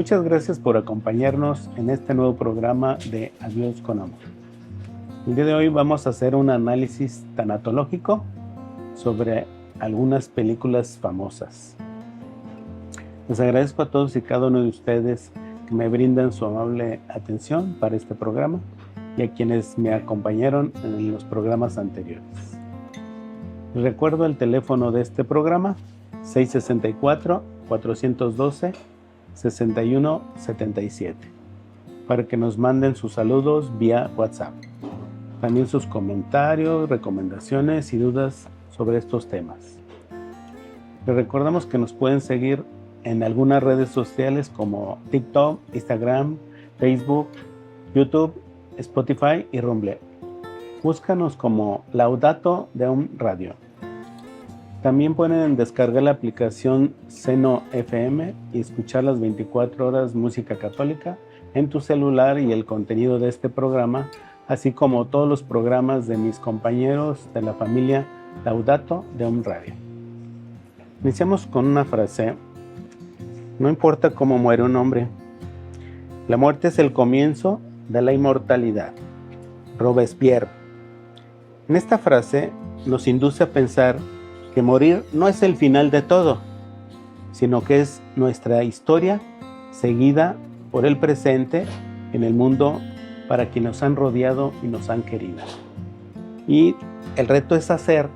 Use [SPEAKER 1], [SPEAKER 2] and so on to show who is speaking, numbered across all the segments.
[SPEAKER 1] Muchas gracias por acompañarnos en este nuevo programa de Adiós con Amor. El día de hoy vamos a hacer un análisis tanatológico sobre algunas películas famosas. Les agradezco a todos y cada uno de ustedes que me brindan su amable atención para este programa y a quienes me acompañaron en los programas anteriores. Les recuerdo el teléfono de este programa, 664-412-6177, para que nos manden sus saludos vía WhatsApp. También sus comentarios, recomendaciones y dudas sobre estos temas. Les recordamos que nos pueden seguir en algunas redes sociales como TikTok, Instagram, Facebook, YouTube, Spotify y Rumble. Búscanos como Laudato Deum Radio. También pueden descargar la aplicación Seno FM y escuchar las 24 horas música católica en tu celular y el contenido de este programa, así como todos los programas de mis compañeros de la familia Laudato Deum Radio. Iniciamos con una frase: no importa cómo muere un hombre, la muerte es el comienzo de la inmortalidad. Robespierre. En esta frase nos induce a pensar que morir no es el final de todo, sino que es nuestra historia seguida por el presente en el mundo para quienes nos han rodeado y nos han querido. Y el reto es hacer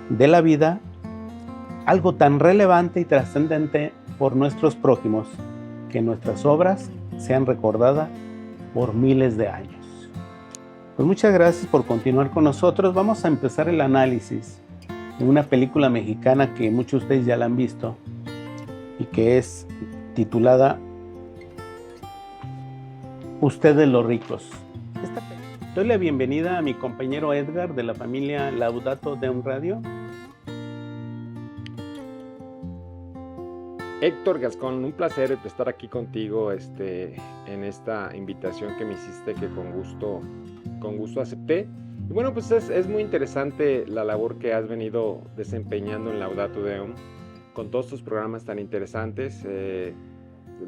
[SPEAKER 1] de la vida algo tan relevante y trascendente por nuestros prójimos, que nuestras obras sean recordadas por miles de años. Pues muchas gracias por continuar con nosotros. Vamos a empezar el análisis de una película mexicana que muchos de ustedes ya la han visto y que es titulada Ustedes los ricos. Doy la bienvenida a mi compañero Edgar de la familia Laudato Deum Radio.
[SPEAKER 2] Héctor Gascón, un placer estar aquí contigo en esta invitación que me hiciste, que con gusto acepté. Y bueno, pues es muy interesante la labor que has venido desempeñando en Laudato Deum con todos estos programas tan interesantes.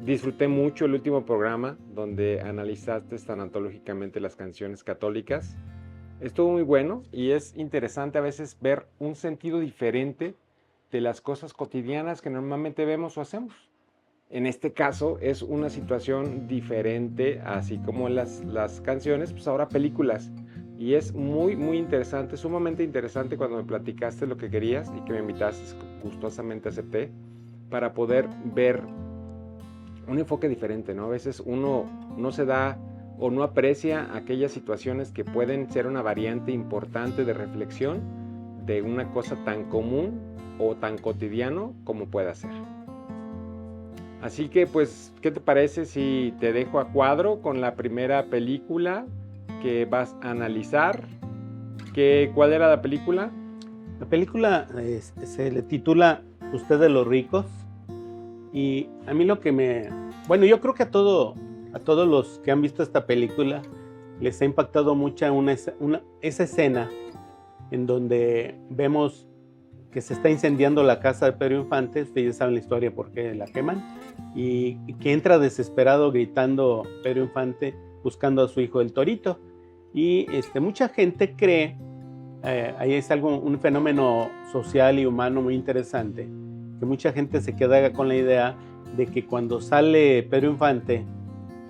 [SPEAKER 2] Disfruté mucho el último programa donde analizaste tanatológicamente las canciones católicas. Estuvo muy bueno y es interesante a veces ver un sentido diferente de las cosas cotidianas que normalmente vemos o hacemos. En este caso es una situación diferente, así como las canciones, pues ahora películas. Y es muy interesante, sumamente interesante cuando me platicaste lo que querías y que me invitaste, gustosamente acepté, para poder ver un enfoque diferente, ¿no? A veces uno no se da o no aprecia aquellas situaciones que pueden ser una variante importante de reflexión de una cosa tan común o tan cotidiano como pueda ser. Así que pues, ¿qué te parece si te dejo a cuadro con la primera película que vas a analizar? ¿Cuál era la película?
[SPEAKER 1] La película se le titula Ustedes los ricos, y a mí yo creo que a todos los que han visto esta película les ha impactado mucho esa escena en donde vemos que se está incendiando la casa de Pedro Infante. Ustedes saben la historia por qué la queman, y que entra desesperado gritando Pedro Infante buscando a su hijo el Torito. Y mucha gente cree, ahí es un fenómeno social y humano muy interesante, que mucha gente se queda con la idea de que cuando sale Pedro Infante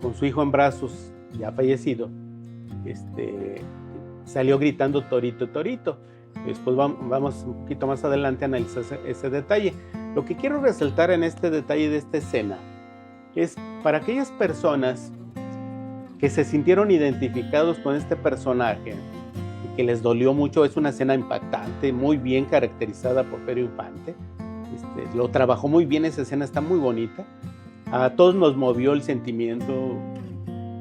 [SPEAKER 1] con su hijo en brazos ya fallecido, salió gritando Torito, Torito. Después vamos un poquito más adelante a analizar ese detalle. Lo que quiero resaltar en este detalle de esta escena es para aquellas personas que se sintieron identificados con este personaje y que les dolió mucho. Es una escena impactante, muy bien caracterizada por Pedro Infante. Lo trabajó muy bien, esa escena está muy bonita. A todos nos movió el sentimiento,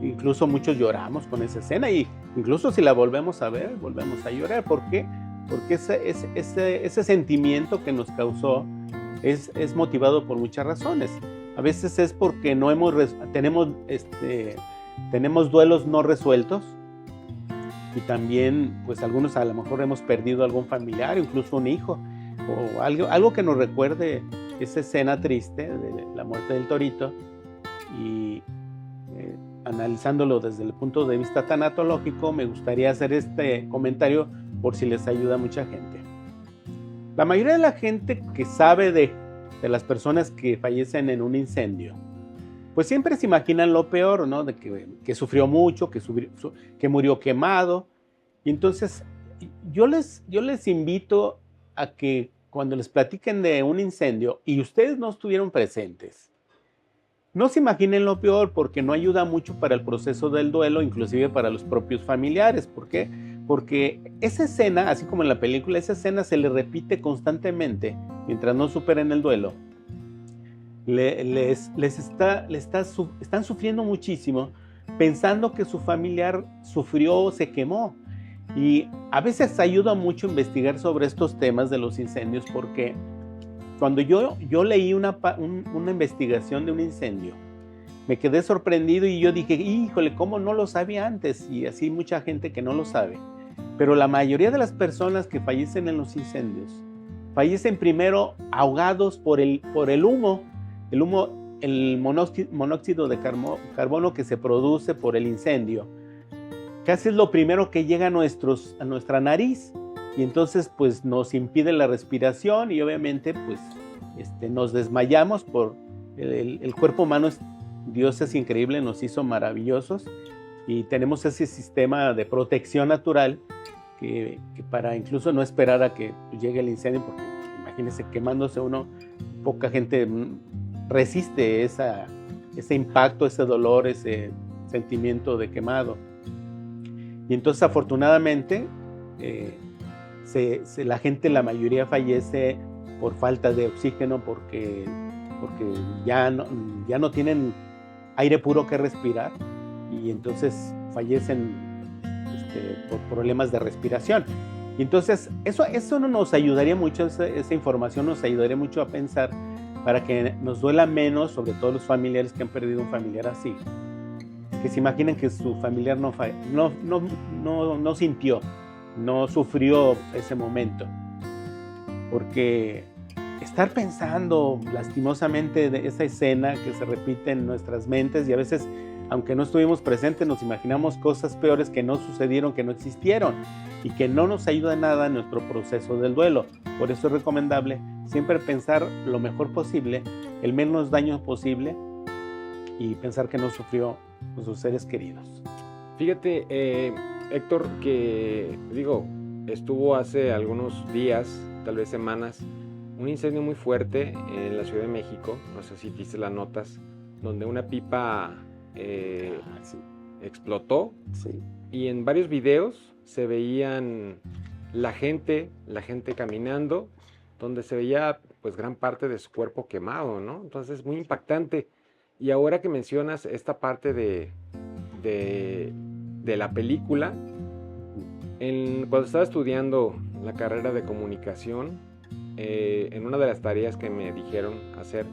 [SPEAKER 1] incluso muchos lloramos con esa escena, y incluso si la volvemos a ver, volvemos a llorar. ¿Por qué? Porque ese sentimiento que nos causó es motivado por muchas razones. A veces es porque tenemos duelos no resueltos, y también pues algunos a lo mejor hemos perdido algún familiar, incluso un hijo, o algo que nos recuerde esa escena triste de la muerte del Torito. y analizándolo desde el punto de vista tanatológico, me gustaría hacer este comentario por si les ayuda a mucha gente. La mayoría de la gente que sabe de las personas que fallecen en un incendio, pues siempre se imaginan lo peor, ¿no? De que sufrió mucho, que murió quemado. Y entonces yo les invito a que cuando les platiquen de un incendio y ustedes no estuvieron presentes, no se imaginen lo peor, porque no ayuda mucho para el proceso del duelo, inclusive para los propios familiares. ¿Por qué? Porque esa escena, así como en la película, esa escena se le repite constantemente mientras no superen el duelo. Están sufriendo muchísimo pensando que su familiar sufrió o se quemó. Y a veces ayuda mucho investigar sobre estos temas de los incendios, porque cuando yo leí una investigación de un incendio, me quedé sorprendido y yo dije, híjole, ¿cómo no lo sabía antes? Y así mucha gente que no lo sabe. Pero la mayoría de las personas que fallecen en los incendios fallecen primero ahogados por el humo. El monóxido de carbono que se produce por el incendio, casi es lo primero que llega a nuestra nariz, y entonces pues nos impide la respiración y obviamente pues nos desmayamos por el cuerpo humano. Dios es increíble, nos hizo maravillosos y tenemos ese sistema de protección natural que para incluso no esperar a que llegue el incendio, porque imagínense quemándose uno, poca gente resiste ese impacto, ese dolor, ese sentimiento de quemado. Y entonces afortunadamente la gente, la mayoría fallece por falta de oxígeno, porque ya no tienen aire puro que respirar, y entonces fallecen por problemas de respiración. Y entonces eso no nos ayudaría mucho, esa información nos ayudaría mucho a pensar, para que nos duela menos, sobre todo los familiares que han perdido un familiar así, que se imaginen que su familiar no sintió, no sufrió ese momento. Porque estar pensando lastimosamente de esa escena que se repite en nuestras mentes, y a veces, aunque no estuvimos presentes, nos imaginamos cosas peores que no sucedieron, que no existieron, y que no nos ayuda nada en nuestro proceso del duelo. Por eso es recomendable siempre pensar lo mejor posible, el menos daño posible, y pensar que no sufrió con sus seres queridos.
[SPEAKER 2] Fíjate, Héctor, que estuvo hace algunos días, tal vez semanas, un incendio muy fuerte en la Ciudad de México, no sé si viste las notas, donde una pipa
[SPEAKER 1] Sí.
[SPEAKER 2] explotó.
[SPEAKER 1] Sí.
[SPEAKER 2] Y en varios videos se veían la gente caminando, donde se veía pues gran parte de su cuerpo quemado, ¿no? Entonces, muy impactante. Y ahora que mencionas esta parte de la película, cuando estaba estudiando la carrera de comunicación, en una de las tareas que me dijeron hacer,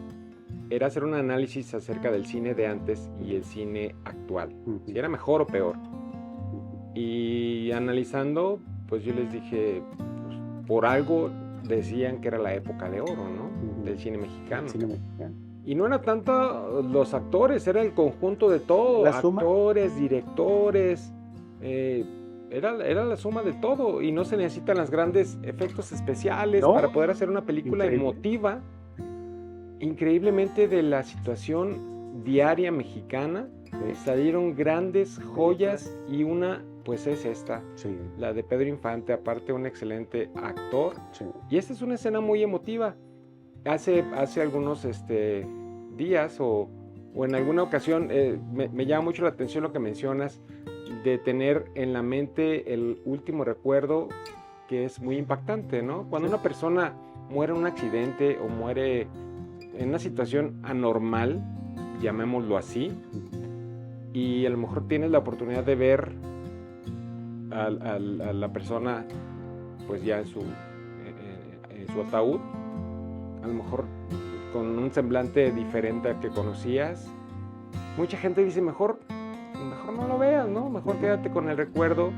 [SPEAKER 2] era hacer un análisis acerca del cine de antes y el cine actual, si era mejor o peor. Y analizando, pues yo les dije, pues, por algo decían que era la época de oro, ¿no? Del cine mexicano. Y no era tanto los actores, era el conjunto de todo, actores, directores, era la suma de todo, y no se necesitan los grandes efectos especiales para poder hacer una película emotiva. Increíblemente, de la situación diaria mexicana salieron grandes joyas, y una pues es esta, la de Pedro Infante, aparte un excelente actor. Y esta es una escena muy emotiva. Hace algunos días o en alguna ocasión me llama mucho la atención lo que mencionas, de tener en la mente el último recuerdo, que es muy impactante, ¿no? Cuando una persona muere en un accidente o muere en una situación anormal, llamémoslo así, y a lo mejor tienes la oportunidad de ver a la persona pues ya en su ataúd, a lo mejor con un semblante diferente al que conocías, mucha gente dice mejor no lo veas, ¿no? Mejor quédate con el recuerdo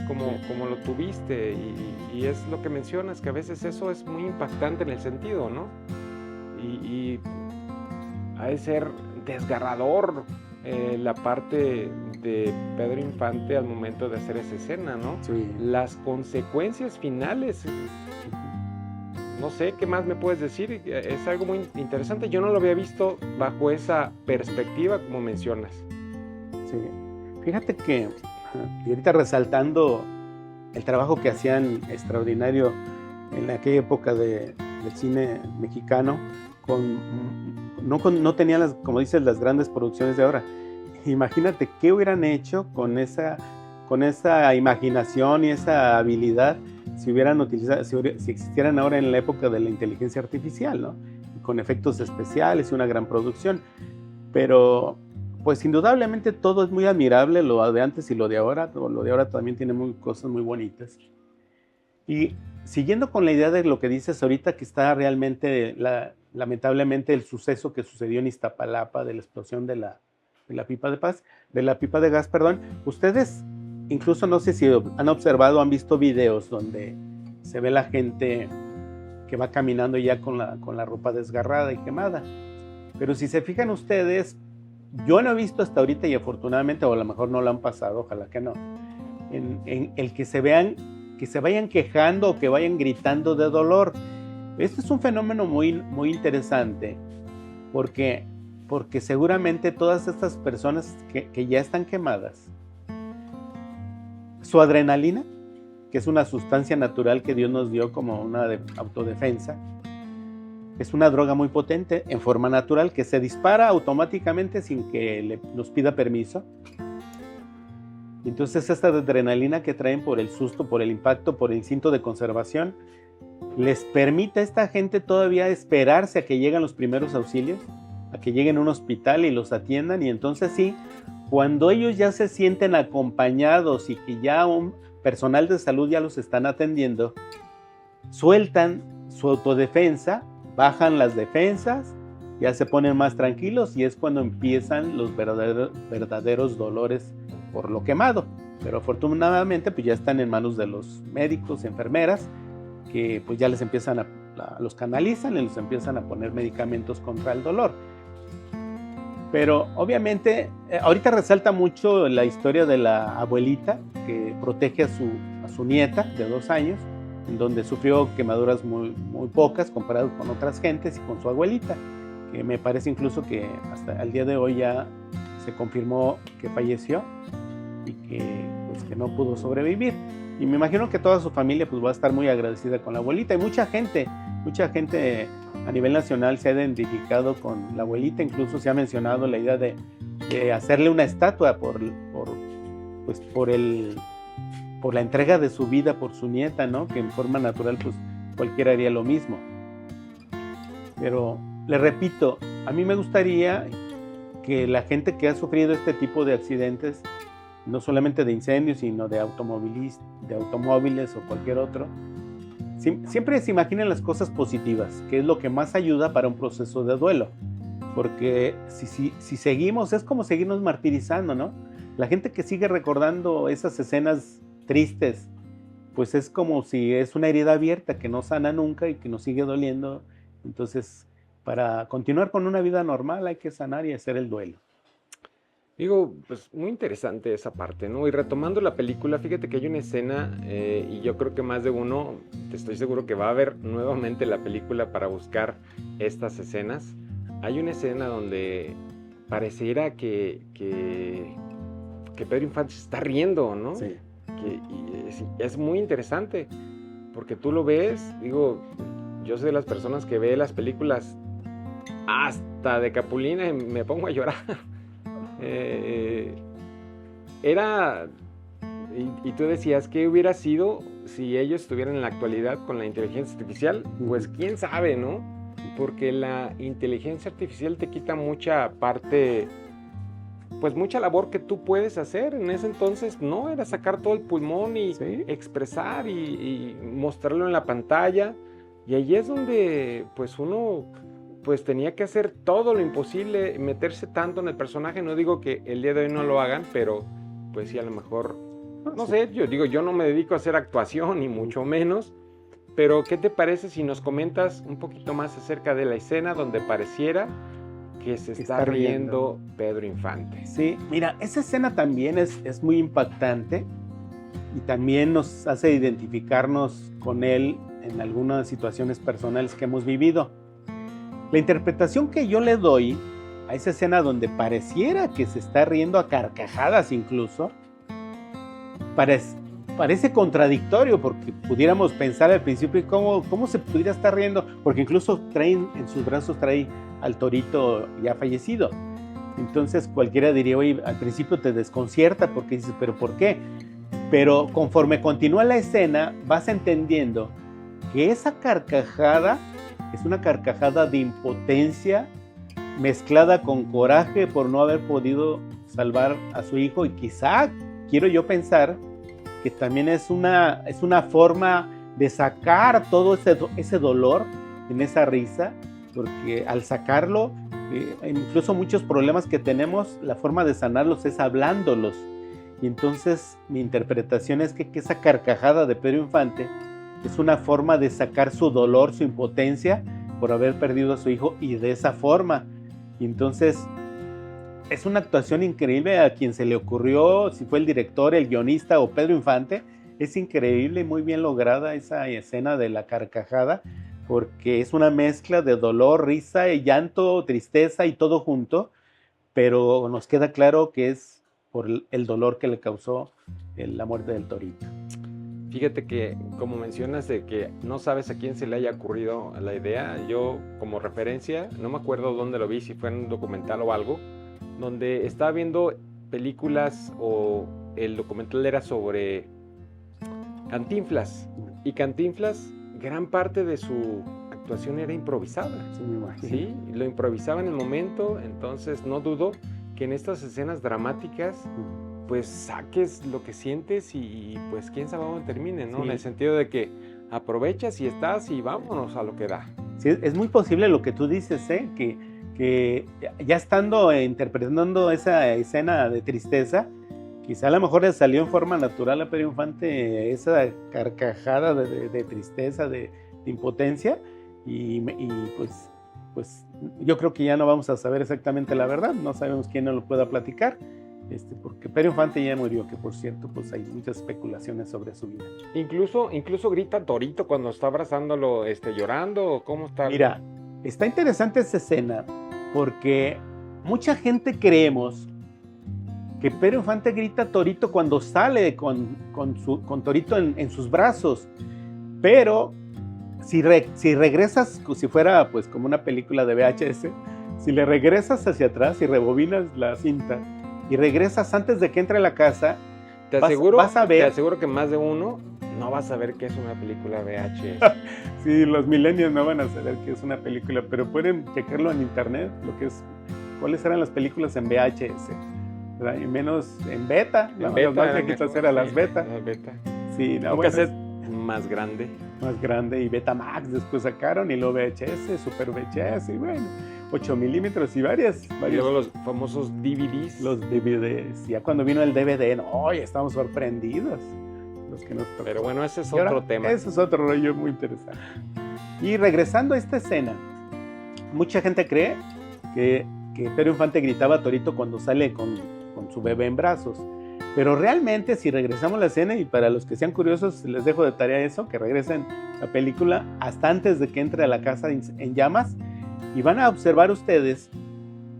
[SPEAKER 2] como lo tuviste, y es lo que mencionas, que a veces eso es muy impactante en el sentido, ¿no? Y ha de ser desgarrador la parte de Pedro Infante al momento de hacer esa escena, ¿no?
[SPEAKER 1] Sí.
[SPEAKER 2] Las consecuencias finales, no sé, ¿qué más me puedes decir? Es algo muy interesante. Yo no lo había visto bajo esa perspectiva como mencionas.
[SPEAKER 1] Sí. Fíjate que, y ahorita resaltando el trabajo que hacían extraordinario en aquella época del cine mexicano, no tenían, como dices, las grandes producciones de ahora. Imagínate qué hubieran hecho con esa imaginación y esa habilidad si hubieran utilizado, si existieran ahora en la época de la inteligencia artificial, ¿no? Con efectos especiales y una gran producción. Pero pues indudablemente todo es muy admirable, lo de antes y lo de ahora. Lo de ahora también tiene cosas muy bonitas. Y siguiendo con la idea de lo que dices ahorita, que está realmente, lamentablemente, el suceso que sucedió en Iztapalapa de la explosión de la pipa de gas, perdón. Ustedes, incluso no sé si han observado, han visto videos donde se ve la gente que va caminando ya con la ropa desgarrada y quemada. Pero si se fijan ustedes, yo no he visto hasta ahorita, y afortunadamente, o a lo mejor no lo han pasado, ojalá que no, en el que se vayan quejando o que vayan gritando de dolor. Este es un fenómeno muy, muy interesante, porque seguramente todas estas personas que ya están quemadas, su adrenalina, que es una sustancia natural que Dios nos dio como una autodefensa, es una droga muy potente en forma natural que se dispara automáticamente sin que nos pida permiso. Entonces esta adrenalina que traen por el susto, por el impacto, por el instinto de conservación, les permite a esta gente todavía esperarse a que lleguen los primeros auxilios, a que lleguen a un hospital y los atiendan, y entonces sí, cuando ellos ya se sienten acompañados y que ya un personal de salud ya los están atendiendo, sueltan su autodefensa, bajan las defensas, ya se ponen más tranquilos, y es cuando empiezan los verdaderos dolores por lo quemado. Pero afortunadamente pues ya están en manos de los médicos, enfermeras, que pues ya les empiezan los canalizan y les empiezan a poner medicamentos contra el dolor. Pero obviamente ahorita resalta mucho la historia de la abuelita que protege a su nieta de 2 años, en donde sufrió quemaduras muy, muy pocas comparado con otras gentes y con su abuelita, que me parece incluso que hasta el día de hoy ya se confirmó que falleció y que no pudo sobrevivir. Y me imagino que toda su familia pues va a estar muy agradecida con la abuelita, y mucha gente a nivel nacional se ha identificado con la abuelita. Incluso se ha mencionado la idea de hacerle una estatua por la entrega de su vida por su nieta, ¿no? Que en forma natural pues cualquiera haría lo mismo. Pero le repito, a mí me gustaría que la gente que ha sufrido este tipo de accidentes, no solamente de incendios, sino de automóviles o cualquier otro, siempre se imaginen las cosas positivas, que es lo que más ayuda para un proceso de duelo. Porque si seguimos, es como seguirnos martirizando, ¿no? La gente que sigue recordando esas escenas tristes, pues es como si es una herida abierta que no sana nunca y que nos sigue doliendo. Entonces, para continuar con una vida normal hay que sanar y hacer el duelo.
[SPEAKER 2] Digo, pues muy interesante esa parte, ¿no? Y retomando la película, fíjate que hay una escena, y yo creo que más de uno, estoy seguro que va a ver nuevamente la película para buscar estas escenas. Hay una escena donde pareciera que Pedro Infante se está riendo, ¿no?
[SPEAKER 1] Sí.
[SPEAKER 2] Y es muy interesante, porque tú lo ves, digo, yo soy de las personas que ve las películas hasta de Capulina y me pongo a llorar. Y tú decías, ¿qué hubiera sido si ellos estuvieran en la actualidad con la inteligencia artificial? Pues quién sabe, ¿no? Porque la inteligencia artificial te quita mucha parte, pues mucha labor que tú puedes hacer. En ese entonces no, era sacar todo el pulmón y
[SPEAKER 1] ¿Sí?
[SPEAKER 2] expresar y mostrarlo en la pantalla. Y ahí es donde pues uno pues tenía que hacer todo lo imposible, meterse tanto en el personaje. No digo que el día de hoy no lo hagan, pero pues sí, a lo mejor, no sé, yo no me dedico a hacer actuación, ni mucho menos. Pero ¿qué te parece si nos comentas un poquito más acerca de la escena donde pareciera que se está riendo Pedro Infante.
[SPEAKER 1] Sí, mira, esa escena también es muy impactante y también nos hace identificarnos con él en algunas situaciones personales que hemos vivido. La interpretación que yo le doy a esa escena donde pareciera que se está riendo a carcajadas incluso, parece contradictorio, porque pudiéramos pensar al principio cómo se pudiera estar riendo, porque incluso en sus brazos trae al torito ya fallecido. Entonces cualquiera diría, oye, al principio te desconcierta porque dices, ¿pero por qué? Pero conforme continúa la escena, vas entendiendo que esa carcajada es una carcajada de impotencia mezclada con coraje por no haber podido salvar a su hijo, y quizá, quiero yo pensar, que también es una forma de sacar todo ese dolor en esa risa, porque al sacarlo, incluso muchos problemas que tenemos, la forma de sanarlos es hablándolos. Y entonces mi interpretación es que esa carcajada de Pedro Infante es una forma de sacar su dolor, su impotencia por haber perdido a su hijo, y de esa forma. Y entonces es una actuación increíble. A quien se le ocurrió, si fue el director, el guionista o Pedro Infante, es increíble y muy bien lograda esa escena de la carcajada, porque es una mezcla de dolor, risa, llanto, tristeza y todo junto, pero nos queda claro que es por el dolor que le causó la muerte del torito.
[SPEAKER 2] Fíjate que, como mencionas, de que no sabes a quién se le haya ocurrido la idea, yo como referencia, no me acuerdo dónde lo vi, si fue en un documental o algo, donde estaba viendo películas, o el documental era sobre Cantinflas, y Cantinflas, gran parte de su actuación era improvisada.
[SPEAKER 1] Sí, me imagino.
[SPEAKER 2] Sí, lo improvisaba en el momento. Entonces no dudo que en estas escenas dramáticas pues saques lo que sientes, y pues quién sabe dónde termine, ¿no? Sí. En el sentido de que aprovechas y estás y vámonos a lo que da.
[SPEAKER 1] Sí, es muy posible lo que tú dices, que ya estando interpretando esa escena de tristeza, quizá a lo mejor le salió en forma natural a Pedro Infante esa carcajada de tristeza, de impotencia, y pues yo creo que ya no vamos a saber exactamente la verdad, no sabemos quién nos lo pueda platicar, porque Pedro Infante ya murió, que por cierto pues hay muchas especulaciones sobre su vida.
[SPEAKER 2] Incluso grita Torito cuando está abrazándolo, llorando, ¿cómo está?
[SPEAKER 1] Mira, está interesante esa escena, porque mucha gente creemos que Pedro Infante grita Torito cuando sale con Torito en sus brazos, pero si regresas, si fuera pues como una película de VHS, si le regresas hacia atrás y rebobinas la cinta y regresas antes de que entre a la casa, vas a ver.
[SPEAKER 2] Te aseguro que más de uno no va a saber que es una película VHS.
[SPEAKER 1] Sí, los millennials no van a saber que es una película, pero pueden checarlo en internet, cuáles eran las películas en VHS, ¿verdad? Y menos en beta, ¿no? Las más viejitas eran las beta.
[SPEAKER 2] Las beta.
[SPEAKER 1] Sí, no,
[SPEAKER 2] un cassette más grande.
[SPEAKER 1] Más grande, y Betamax después sacaron, y luego VHS, Super VHS, y bueno, 8 milímetros y varias.
[SPEAKER 2] Y luego los famosos DVDs.
[SPEAKER 1] Los DVDs, ya cuando vino el DVD, no, ya estamos sorprendidos. Los que nos tocó.
[SPEAKER 2] Pero bueno, ese es otro tema.
[SPEAKER 1] Ese es otro rollo muy interesante. Y regresando a esta escena, mucha gente cree que Pedro Infante gritaba a Torito cuando sale con su bebé en brazos. Pero realmente, si regresamos a la escena, y para los que sean curiosos, les dejo de tarea eso, que regresen la película hasta antes de que entre a la casa en llamas, y van a observar ustedes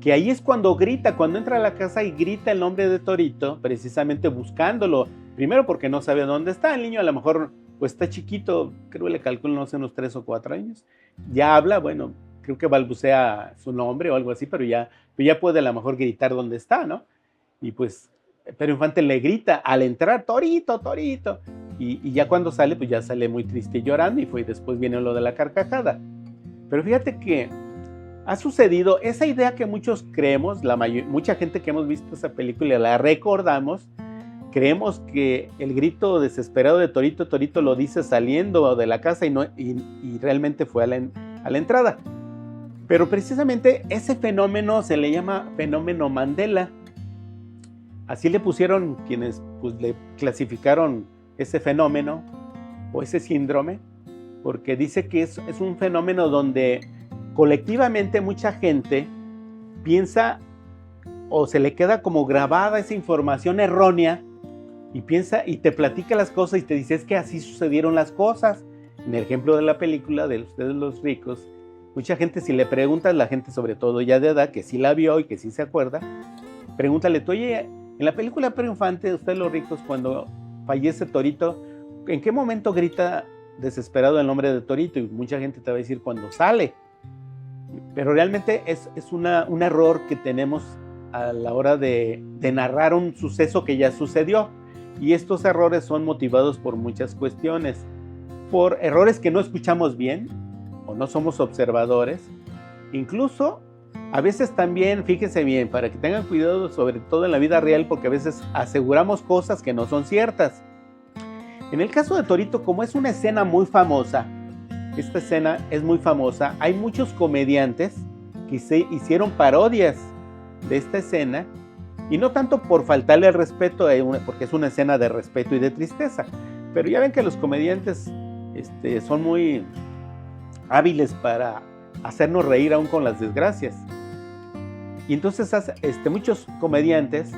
[SPEAKER 1] que ahí es cuando entra a la casa y grita el nombre de Torito, precisamente buscándolo. Primero porque no sabe dónde está el niño, a lo mejor pues está chiquito, creo que le calculo, no sé, unos 3 o 4 años. Ya habla, bueno, creo que balbucea su nombre o algo así, pero ya puede a lo mejor gritar dónde está, ¿no? Y pues Pedro Infante le grita al entrar, Torito, Torito. Y ya cuando sale, pues ya sale muy triste y llorando, y después viene lo de la carcajada. Pero fíjate que ha sucedido esa idea que muchos creemos, mucha gente que hemos visto esa película la recordamos, creemos que el grito desesperado de Torito, Torito lo dice saliendo de la casa, y realmente fue a la entrada. Pero precisamente ese fenómeno se le llama fenómeno Mandela. Así le pusieron quienes pues, le clasificaron ese fenómeno o ese síndrome, porque dice que es un fenómeno donde colectivamente mucha gente piensa o se le queda como grabada esa información errónea y piensa y te platica las cosas y te dice es que así sucedieron las cosas. En el ejemplo de la película de Ustedes los ricos, mucha gente, si le preguntas, la gente sobre todo ya de edad, que sí la vio y que sí se acuerda, pregúntale tú, oye, en la película Pedro Infante de Ustedes los ricos, cuando fallece Torito, ¿en qué momento grita desesperado el nombre de Torito? Y mucha gente te va a decir cuando sale. Pero realmente es un error que tenemos a la hora de narrar un suceso que ya sucedió. Y estos errores son motivados por muchas cuestiones. Por errores que no escuchamos bien o no somos observadores. Incluso a veces también, fíjense bien, para que tengan cuidado sobre todo en la vida real, porque a veces aseguramos cosas que no son ciertas. En el caso de Torito, como es una escena muy famosa, esta escena es muy famosa, hay muchos comediantes que se hicieron parodias de esta escena, y no tanto por faltarle el respeto, porque es una escena de respeto y de tristeza, pero ya ven que los comediantes son muy hábiles para hacernos reír aún con las desgracias. Y entonces muchos comediantes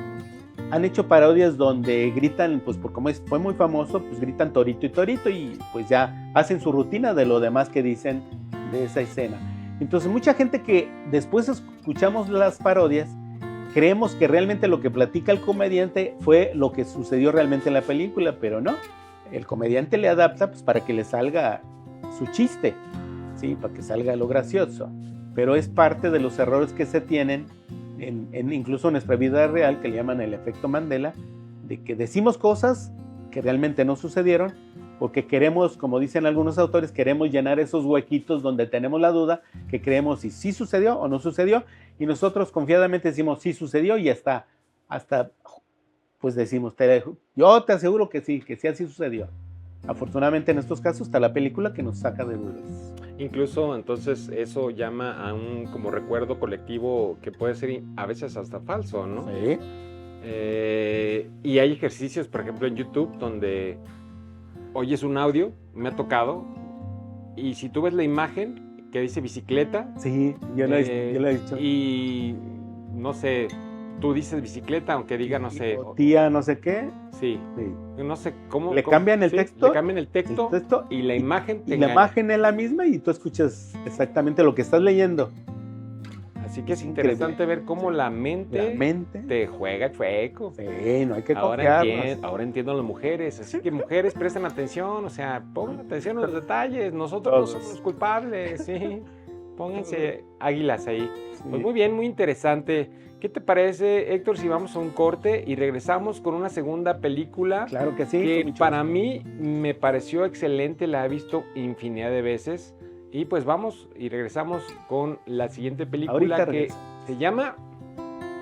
[SPEAKER 1] han hecho parodias donde gritan, pues por como fue muy famoso, pues gritan Torito y Torito y pues ya hacen su rutina de lo demás que dicen de esa escena. Entonces mucha gente que después escuchamos las parodias, creemos que realmente lo que platica el comediante fue lo que sucedió realmente en la película, pero no. El comediante le adapta pues para que le salga su chiste, ¿sí? Para que salga lo gracioso. Pero es parte de los errores que se tienen incluso en nuestra vida real, que le llaman el efecto Mandela, de que decimos cosas que realmente no sucedieron, porque queremos, como dicen algunos autores, queremos llenar esos huequitos donde tenemos la duda, que creemos si sí sucedió o no sucedió, y nosotros confiadamente decimos sí sucedió y hasta pues decimos, yo te aseguro que sí así sucedió. Afortunadamente en estos casos está la película que nos saca de dudas.
[SPEAKER 2] Incluso entonces eso llama a un como recuerdo colectivo que puede ser a veces hasta falso, ¿no?
[SPEAKER 1] Sí.
[SPEAKER 2] Y hay ejercicios, por ejemplo, en YouTube donde oyes un audio, me ha tocado, y si tú ves la imagen que dice bicicleta,
[SPEAKER 1] sí, yo lo he dicho.
[SPEAKER 2] Y no sé, tú dices bicicleta, aunque diga, no sé,
[SPEAKER 1] o tía, no sé qué.
[SPEAKER 2] Sí. No sé cómo.
[SPEAKER 1] Le cambian el texto.
[SPEAKER 2] Le cambian el texto y la imagen te
[SPEAKER 1] engaña. La imagen es la misma y tú escuchas exactamente lo que estás leyendo.
[SPEAKER 2] Así que es interesante ver cómo la mente te juega chueco.
[SPEAKER 1] Sí, no hay que confiarnos.
[SPEAKER 2] Ahora entiendo a las mujeres. Así que mujeres, presten atención, o sea, pongan atención a los detalles. Nosotros no somos los culpables, ¿sí? Pónganse águilas ahí. Sí. Pues muy bien, muy interesante. ¿Qué te parece, Héctor, si vamos a un corte y regresamos con una segunda película?
[SPEAKER 1] Claro que sí.
[SPEAKER 2] Que para mí me pareció excelente, la he visto infinidad de veces. Y pues vamos y regresamos con la siguiente película que se llama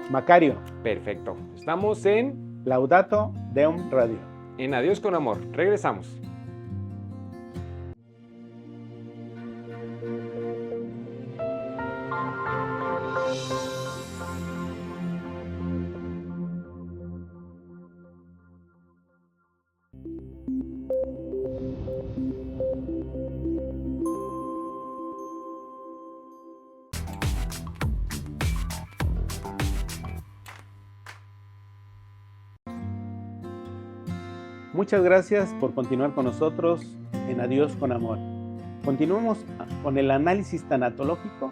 [SPEAKER 1] Macario.
[SPEAKER 2] Perfecto. Estamos en
[SPEAKER 1] Laudato Deum Radio.
[SPEAKER 2] En Adiós con Amor. Regresamos.
[SPEAKER 1] Muchas gracias por continuar con nosotros en Adiós con Amor. Continuamos con el análisis tanatológico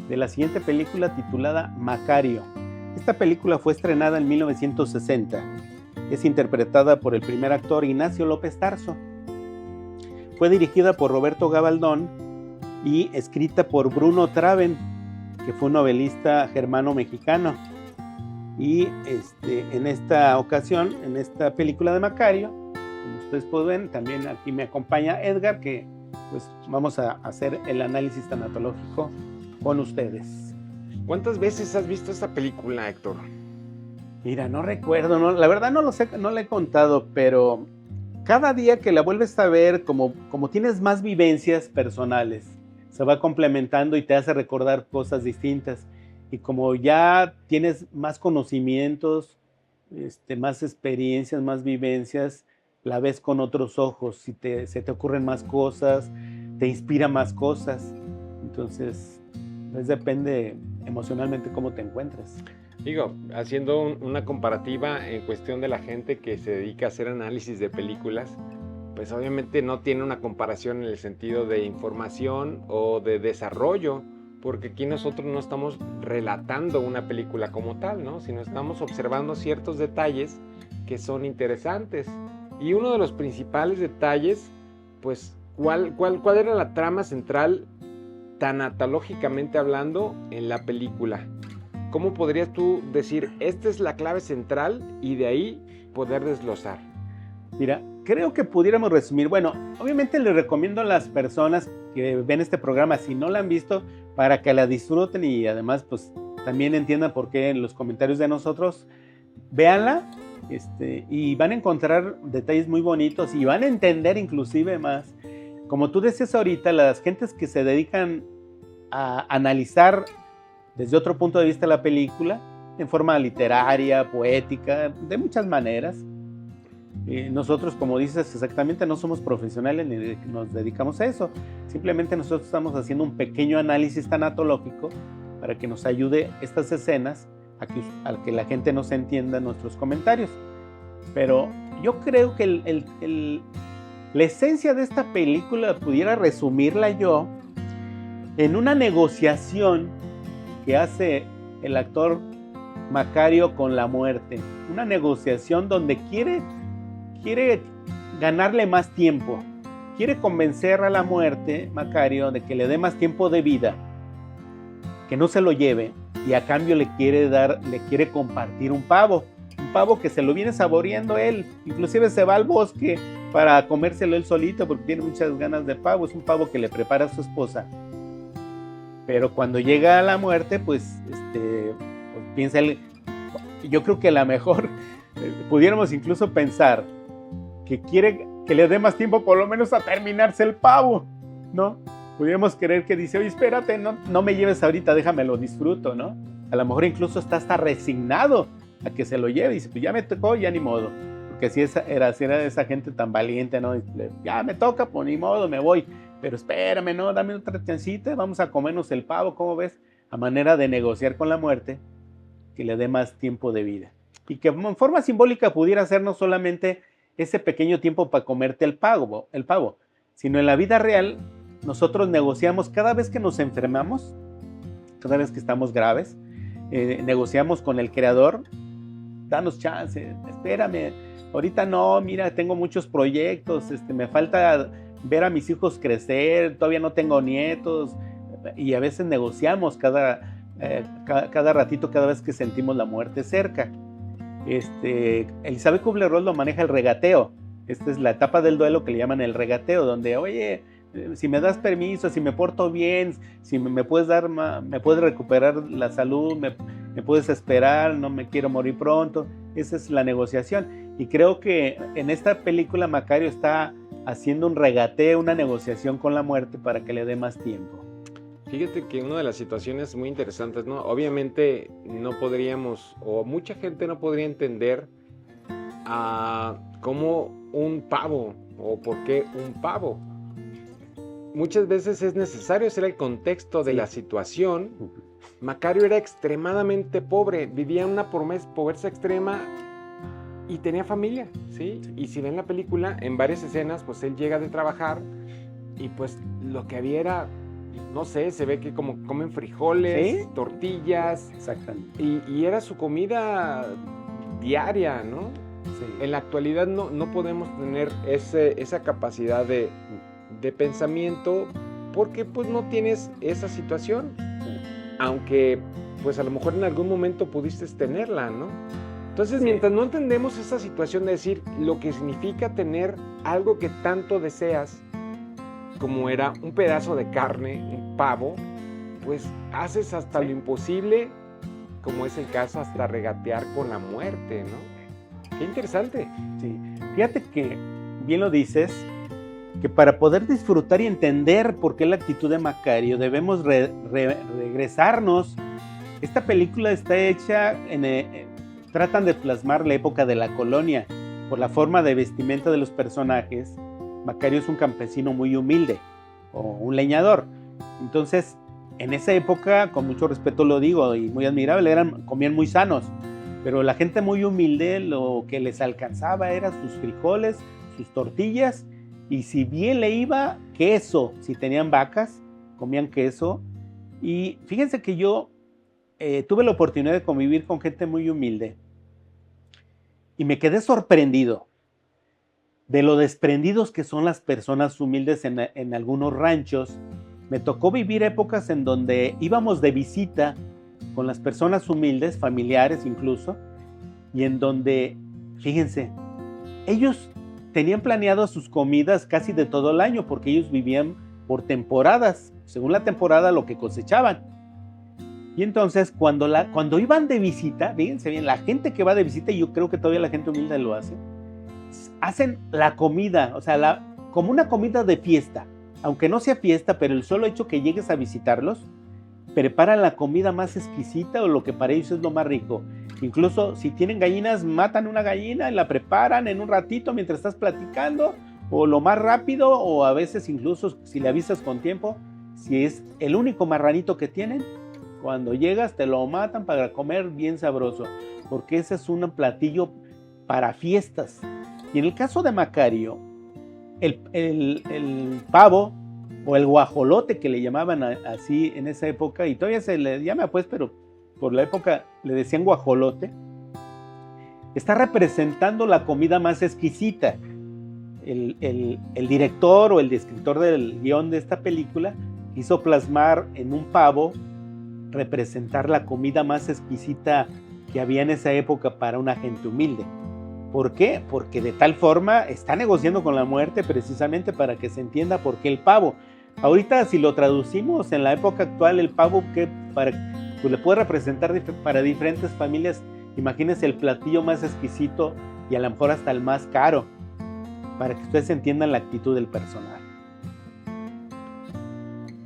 [SPEAKER 1] de la siguiente película titulada Macario. Esta película fue estrenada en 1960. Es interpretada por el primer actor Ignacio López Tarso. Fue dirigida por Roberto Gabaldón y escrita por Bruno Traven, que fue un novelista germano-mexicano. Y en esta ocasión, en esta película de Macario, como ustedes pueden ver, también aquí me acompaña Edgar, que pues vamos a hacer el análisis tanatológico con ustedes.
[SPEAKER 2] ¿Cuántas veces has visto esta película, Héctor?
[SPEAKER 1] Mira, no recuerdo, no, la verdad no lo sé, no la he contado, pero cada día que la vuelves a ver, como tienes más vivencias personales, se va complementando y te hace recordar cosas distintas. Y como ya tienes más conocimientos, más experiencias, más vivencias, la ves con otros ojos y se te ocurren más cosas, te inspira más cosas. Entonces, pues depende emocionalmente cómo te encuentres.
[SPEAKER 2] Digo, haciendo una comparativa en cuestión de la gente que se dedica a hacer análisis de películas, pues obviamente no tiene una comparación en el sentido de información o de desarrollo, porque aquí nosotros no estamos relatando una película como tal, ¿no? Sino estamos observando ciertos detalles que son interesantes. Y uno de los principales detalles, pues, ¿cuál era la trama central, tanatológicamente hablando, en la película? ¿Cómo podrías tú decir, esta es la clave central y de ahí poder desglosar?
[SPEAKER 1] Mira, creo que pudiéramos resumir, bueno, obviamente les recomiendo a las personas que ven este programa, si no la han visto, para que la disfruten y además pues también entiendan por qué en los comentarios de nosotros, véanla y van a encontrar detalles muy bonitos y van a entender inclusive más. Como tú decías ahorita, las gentes que se dedican a analizar desde otro punto de vista la película, en forma literaria, poética, de muchas maneras. Nosotros, como dices exactamente, no somos profesionales ni nos dedicamos a eso. Simplemente nosotros estamos haciendo un pequeño análisis tanatológico para que nos ayude estas escenas a que la gente nos entienda en nuestros comentarios. Pero yo creo que la esencia de esta película pudiera resumirla yo en una negociación que hace el actor Macario con la muerte. Una negociación donde quiere ganarle más tiempo. Quiere convencer a la muerte, Macario, de que le dé más tiempo de vida, que no se lo lleve, y a cambio le quiere compartir un pavo que se lo viene saboreando él. Inclusive se va al bosque para comérselo él solito porque tiene muchas ganas de pavo. Es un pavo que le prepara a su esposa. Pero cuando llega a la muerte, pues piensa él, yo creo que a lo mejor pudiéramos incluso pensar que quiere que le dé más tiempo por lo menos a terminarse el pavo, ¿no? Pudiéramos creer que dice, oye, espérate, no me lleves ahorita, déjame lo disfruto, ¿no? A lo mejor incluso está hasta resignado a que se lo lleve y dice, pues ya me tocó, ya ni modo. Porque así era esa gente tan valiente, ¿no? Ya me toca, pues ni modo, me voy. Pero espérame, ¿no? Dame otra chancita, vamos a comernos el pavo, ¿cómo ves? A manera de negociar con la muerte, que le dé más tiempo de vida. Y que en forma simbólica pudiera ser no solamente ese pequeño tiempo para comerte el pavo, sino en la vida real, nosotros negociamos cada vez que nos enfermamos, cada vez que estamos graves, negociamos con el Creador, danos chance, espérame, ahorita no, mira, tengo muchos proyectos, me falta ver a mis hijos crecer, todavía no tengo nietos, y a veces negociamos cada ratito, cada vez que sentimos la muerte cerca. Elizabeth Kubler-Ross lo maneja el regateo. Esta es la etapa del duelo que le llaman el regateo, donde, oye, si me das permiso, si me porto bien, si me puedes me puedes recuperar la salud, me puedes esperar, no me quiero morir pronto. Esa es la negociación. Y creo que en esta película Macario está haciendo un regateo, una negociación con la muerte para que le dé más tiempo.
[SPEAKER 2] Fíjate que una de las situaciones muy interesantes, ¿no? Obviamente no podríamos, o mucha gente no podría entender cómo un pavo, o por qué un pavo. Muchas veces es necesario hacer el contexto de la situación. Macario era extremadamente pobre, vivía en una pobreza extrema y tenía familia, ¿sí? Y si ven la película, en varias escenas, pues él llega de trabajar y pues lo que había era, no sé, se ve que como comen frijoles, ¿sí? Tortillas.
[SPEAKER 1] Exactamente.
[SPEAKER 2] Y era su comida diaria, ¿no?
[SPEAKER 1] Sí.
[SPEAKER 2] En la actualidad no podemos tener esa capacidad de pensamiento porque pues no tienes esa situación. Sí. Aunque pues a lo mejor en algún momento pudiste tenerla, ¿no? Entonces, sí, mientras no entendemos esa situación de decir lo que significa tener algo que tanto deseas, como era un pedazo de carne, un pavo, pues haces hasta lo imposible, como es el caso, hasta regatear con la muerte, ¿no? Qué interesante.
[SPEAKER 1] Sí, fíjate que bien lo dices, que para poder disfrutar y entender por qué la actitud de Macario debemos regresarnos. Esta película está hecha tratan de plasmar la época de la colonia. Por la forma de vestimenta de los personajes, Macario es un campesino muy humilde, o un leñador. Entonces, en esa época, con mucho respeto lo digo y muy admirable, comían muy sanos, pero la gente muy humilde lo que les alcanzaba era sus frijoles, sus tortillas, y si bien le iba, queso, si tenían vacas, comían queso. Y fíjense que yo tuve la oportunidad de convivir con gente muy humilde y me quedé sorprendido de lo desprendidos que son las personas humildes en algunos ranchos. Me tocó vivir épocas en donde íbamos de visita con las personas humildes, familiares incluso, y en donde, fíjense, ellos tenían planeado sus comidas casi de todo el año porque ellos vivían por temporadas, según la temporada lo que cosechaban. Y entonces cuando iban de visita, fíjense bien, la gente que va de visita, y yo creo que todavía la gente humilde lo hace, hacen la comida, o sea, como una comida de fiesta, aunque no sea fiesta, pero el solo hecho que llegues a visitarlos, preparan la comida más exquisita o lo que para ellos es lo más rico. Incluso si tienen gallinas, matan una gallina y la preparan en un ratito mientras estás platicando, o lo más rápido, o a veces incluso si le avisas con tiempo, si es el único marranito que tienen, cuando llegas te lo matan para comer bien sabroso, porque ese es un platillo para fiestas. Y en el caso de Macario, el pavo o el guajolote que le llamaban así en esa época, y todavía se le llama pues, pero por la época le decían guajolote, está representando la comida más exquisita. El director o el escritor del guión de esta película quiso plasmar en un pavo, representar la comida más exquisita que había en esa época para una gente humilde. ¿Por qué? Porque de tal forma está negociando con la muerte precisamente para que se entienda por qué el pavo. Ahorita si lo traducimos en la época actual, el pavo pues le puede representar para diferentes familias. Imagínense el platillo más exquisito y a lo mejor hasta el más caro, para que ustedes entiendan la actitud del personaje.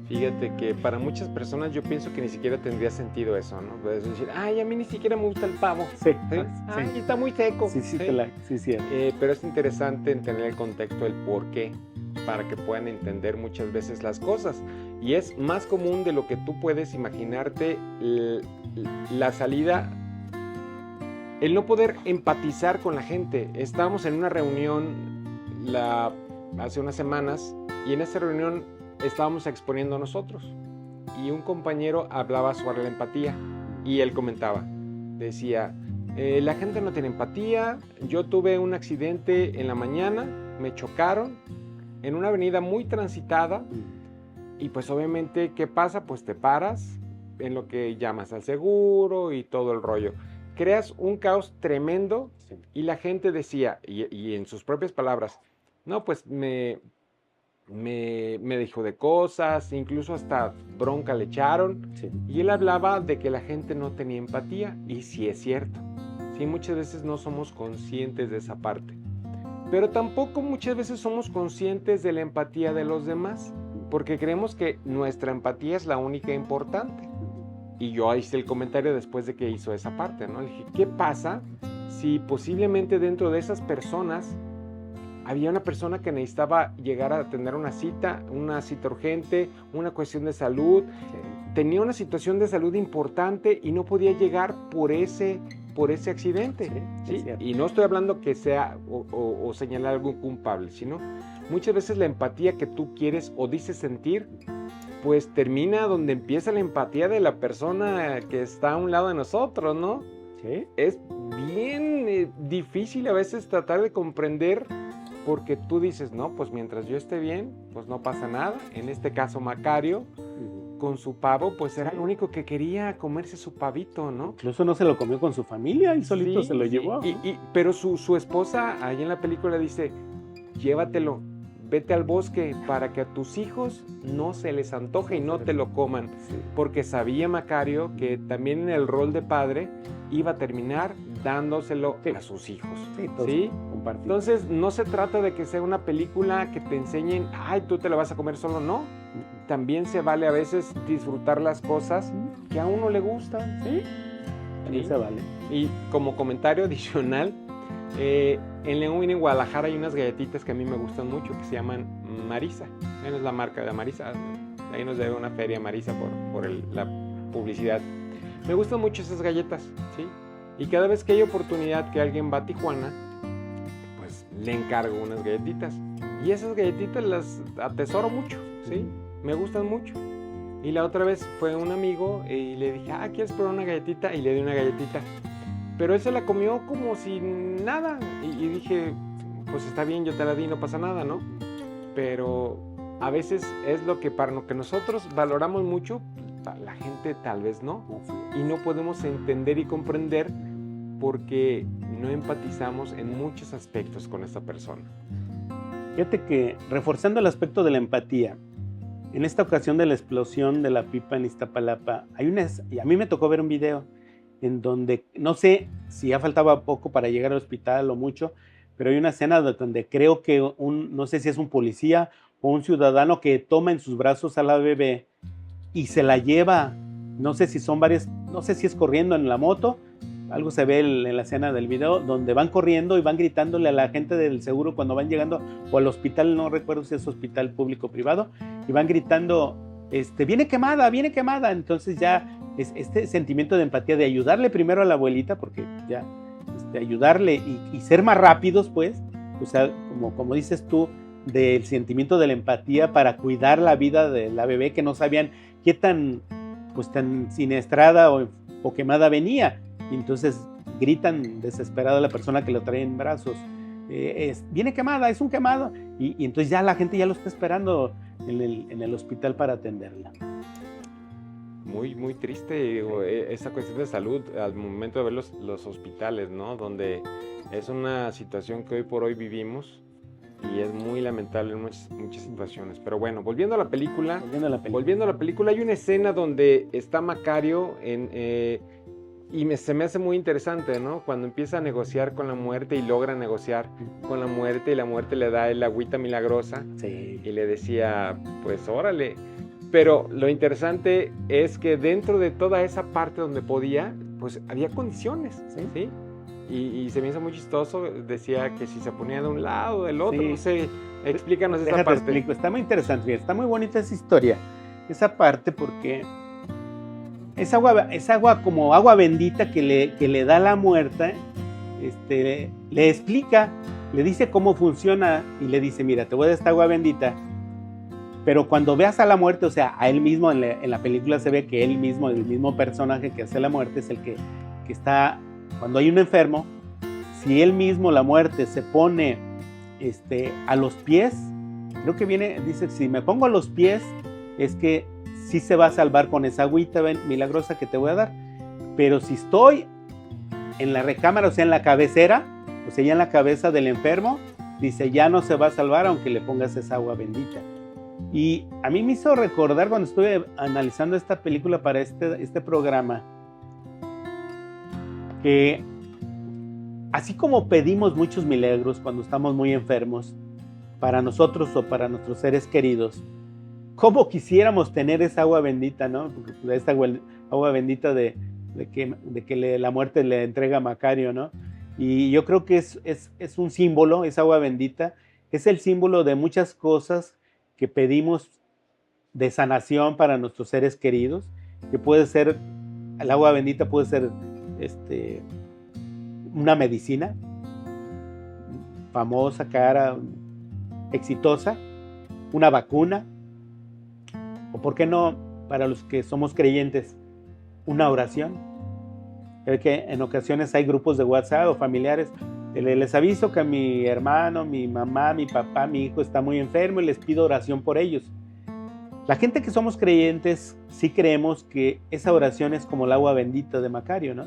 [SPEAKER 2] Fíjate que para muchas personas yo pienso que ni siquiera tendría sentido eso, ¿no? Puedes decir, ay, a mí ni siquiera me gusta el pavo.
[SPEAKER 1] Sí,
[SPEAKER 2] ¿sí? Ay,
[SPEAKER 1] sí.
[SPEAKER 2] está muy seco.
[SPEAKER 1] Sí.
[SPEAKER 2] Pero es interesante entender el contexto del por qué, para que puedan entender muchas veces las cosas. Y es más común de lo que tú puedes imaginarte la salida, el no poder empatizar con la gente. Estábamos en una reunión hace unas semanas y en esa reunión estábamos exponiendo nosotros y un compañero hablaba sobre la empatía y él comentaba, decía, la gente no tiene empatía, yo tuve un accidente en la mañana, me chocaron en una avenida muy transitada y pues obviamente, ¿qué pasa? Pues te paras en lo que llamas al seguro y todo el rollo. Creas un caos tremendo y la gente decía, y en sus propias palabras, no, pues me dijo de cosas, incluso hasta bronca le echaron. Sí. Y él hablaba de que la gente no tenía empatía, y sí es cierto. Sí, muchas veces no somos conscientes de esa parte. Pero tampoco muchas veces somos conscientes de la empatía de los demás, porque creemos que nuestra empatía es la única importante. Y yo hice el comentario después de que hizo esa parte, ¿no? Le dije, ¿qué pasa si posiblemente dentro de esas personas había una persona que necesitaba llegar a tener una cita urgente, una cuestión de salud, tenía una situación de salud importante y no podía llegar por ese accidente? ¿Sí? Y no estoy hablando que sea o señalar algún culpable, sino muchas veces la empatía que tú quieres o dices sentir, pues termina donde empieza la empatía de la persona que está a un lado de nosotros, ¿no? Sí. Es bien difícil a veces tratar de comprender. Porque tú dices, no, pues mientras yo esté bien, pues no pasa nada. En este caso, Macario, con su pavo, pues era el único que quería comerse su pavito, ¿no?
[SPEAKER 1] Incluso no se lo comió con su familia y solito se lo llevó.
[SPEAKER 2] Pero su esposa, ahí en la película, dice, llévatelo, vete al bosque para que a tus hijos no se les antoje y no te lo coman. Sí. Porque sabía Macario que también en el rol de padre iba a terminar dándoselo a sus hijos. ¿Sí? Entonces no se trata de que sea una película que te enseñen, ay, tú te la vas a comer solo, no. También se vale a veces disfrutar las cosas que a uno le gustan, ¿sí?
[SPEAKER 1] También se vale.
[SPEAKER 2] Y como comentario adicional, en León, en Guadalajara, hay unas galletitas que a mí me gustan mucho que se llaman Marisa. Es la marca de Marisa. ahí nos debe una feria Marisa por la publicidad. Me gustan mucho esas galletas, ¿sí? Y cada vez que hay oportunidad que alguien va a Tijuana, pues le encargo unas galletitas. Y esas galletitas las atesoro mucho, ¿sí? Me gustan mucho. Y la otra vez fue un amigo y le dije, ¿quieres probar una galletita? Y le di una galletita. Pero él se la comió como si nada. Y dije, pues está bien, yo te la di, no pasa nada, ¿no? Pero a veces es lo que para lo que nosotros valoramos mucho, la gente tal vez no. Y no podemos entender y comprender porque no empatizamos en muchos aspectos con esta persona.
[SPEAKER 1] Fíjate que, reforzando el aspecto de la empatía, en esta ocasión de la explosión de la pipa en Iztapalapa, y a mí me tocó ver un video en donde, no sé si ya faltaba poco para llegar al hospital o mucho, pero hay una escena donde creo que no sé si es un policía o un ciudadano que toma en sus brazos a la bebé y se la lleva, no sé si son varias, no sé si es corriendo en la moto, algo se ve en la escena del video, donde van corriendo y van gritándole a la gente del seguro cuando van llegando, o al hospital, no recuerdo si es hospital público o privado, y van gritando, viene quemada, entonces ya este sentimiento de empatía, de ayudarle primero a la abuelita, porque ya, ayudarle y ser más rápidos, pues, o sea, como dices tú, del sentimiento de la empatía para cuidar la vida de la bebé, que no sabían qué tan siniestrada o quemada venía. Y entonces gritan desesperada a la persona que lo trae en brazos, viene quemada, es un quemado, y entonces ya la gente ya lo está esperando en el hospital para atenderla.
[SPEAKER 2] Muy, muy triste esa cuestión de salud al momento de ver los hospitales, ¿no? Donde es una situación que hoy por hoy vivimos y es muy lamentable en muchas situaciones. Pero bueno, volviendo a la película, hay una escena donde está Macario se me hace muy interesante, ¿no? Cuando empieza a negociar con la muerte y logra negociar con la muerte, y la muerte le da el agüita milagrosa.
[SPEAKER 1] Sí.
[SPEAKER 2] Y le decía, pues órale. Pero lo interesante es que dentro de toda esa parte donde podía, pues había condiciones, ¿sí? Y se me hizo muy chistoso, decía que si se ponía de un lado o del otro, sí. No sé, explícanos esa parte.
[SPEAKER 1] Explico. Está muy interesante, está muy bonita esa historia, esa parte, porque es agua como agua bendita que le da la muerte, le explica, le dice cómo funciona y le dice, mira, te voy a dar esta agua bendita, pero cuando veas a la muerte, o sea, a él mismo, en la película se ve que él mismo, el mismo personaje que hace la muerte, es el que está, cuando hay un enfermo, si él mismo, la muerte, se pone a los pies, creo que dice, si me pongo a los pies, es que sí se va a salvar con esa agüita milagrosa que te voy a dar. Pero si estoy en la recámara, o sea, en la cabecera, o sea, ya en la cabeza del enfermo, dice, ya no se va a salvar aunque le pongas esa agua bendita. Y a mí me hizo recordar cuando estuve analizando esta película para este programa, que así como pedimos muchos milagros cuando estamos muy enfermos, para nosotros o para nuestros seres queridos, ¿cómo quisiéramos tener esa agua bendita, no? Esta agua bendita de que la muerte le entrega a Macario, ¿no? Y yo creo que es un símbolo, esa agua bendita, es el símbolo de muchas cosas que pedimos de sanación para nuestros seres queridos, que puede ser, el agua bendita puede ser una medicina famosa, cara, exitosa, una vacuna, o por qué no, para los que somos creyentes, una oración. Creo que en ocasiones hay grupos de WhatsApp o familiares, les aviso que mi hermano, mi mamá, mi papá, mi hijo está muy enfermo y les pido oración por ellos. La gente que somos creyentes sí creemos que esa oración es como el agua bendita de Macario, ¿no?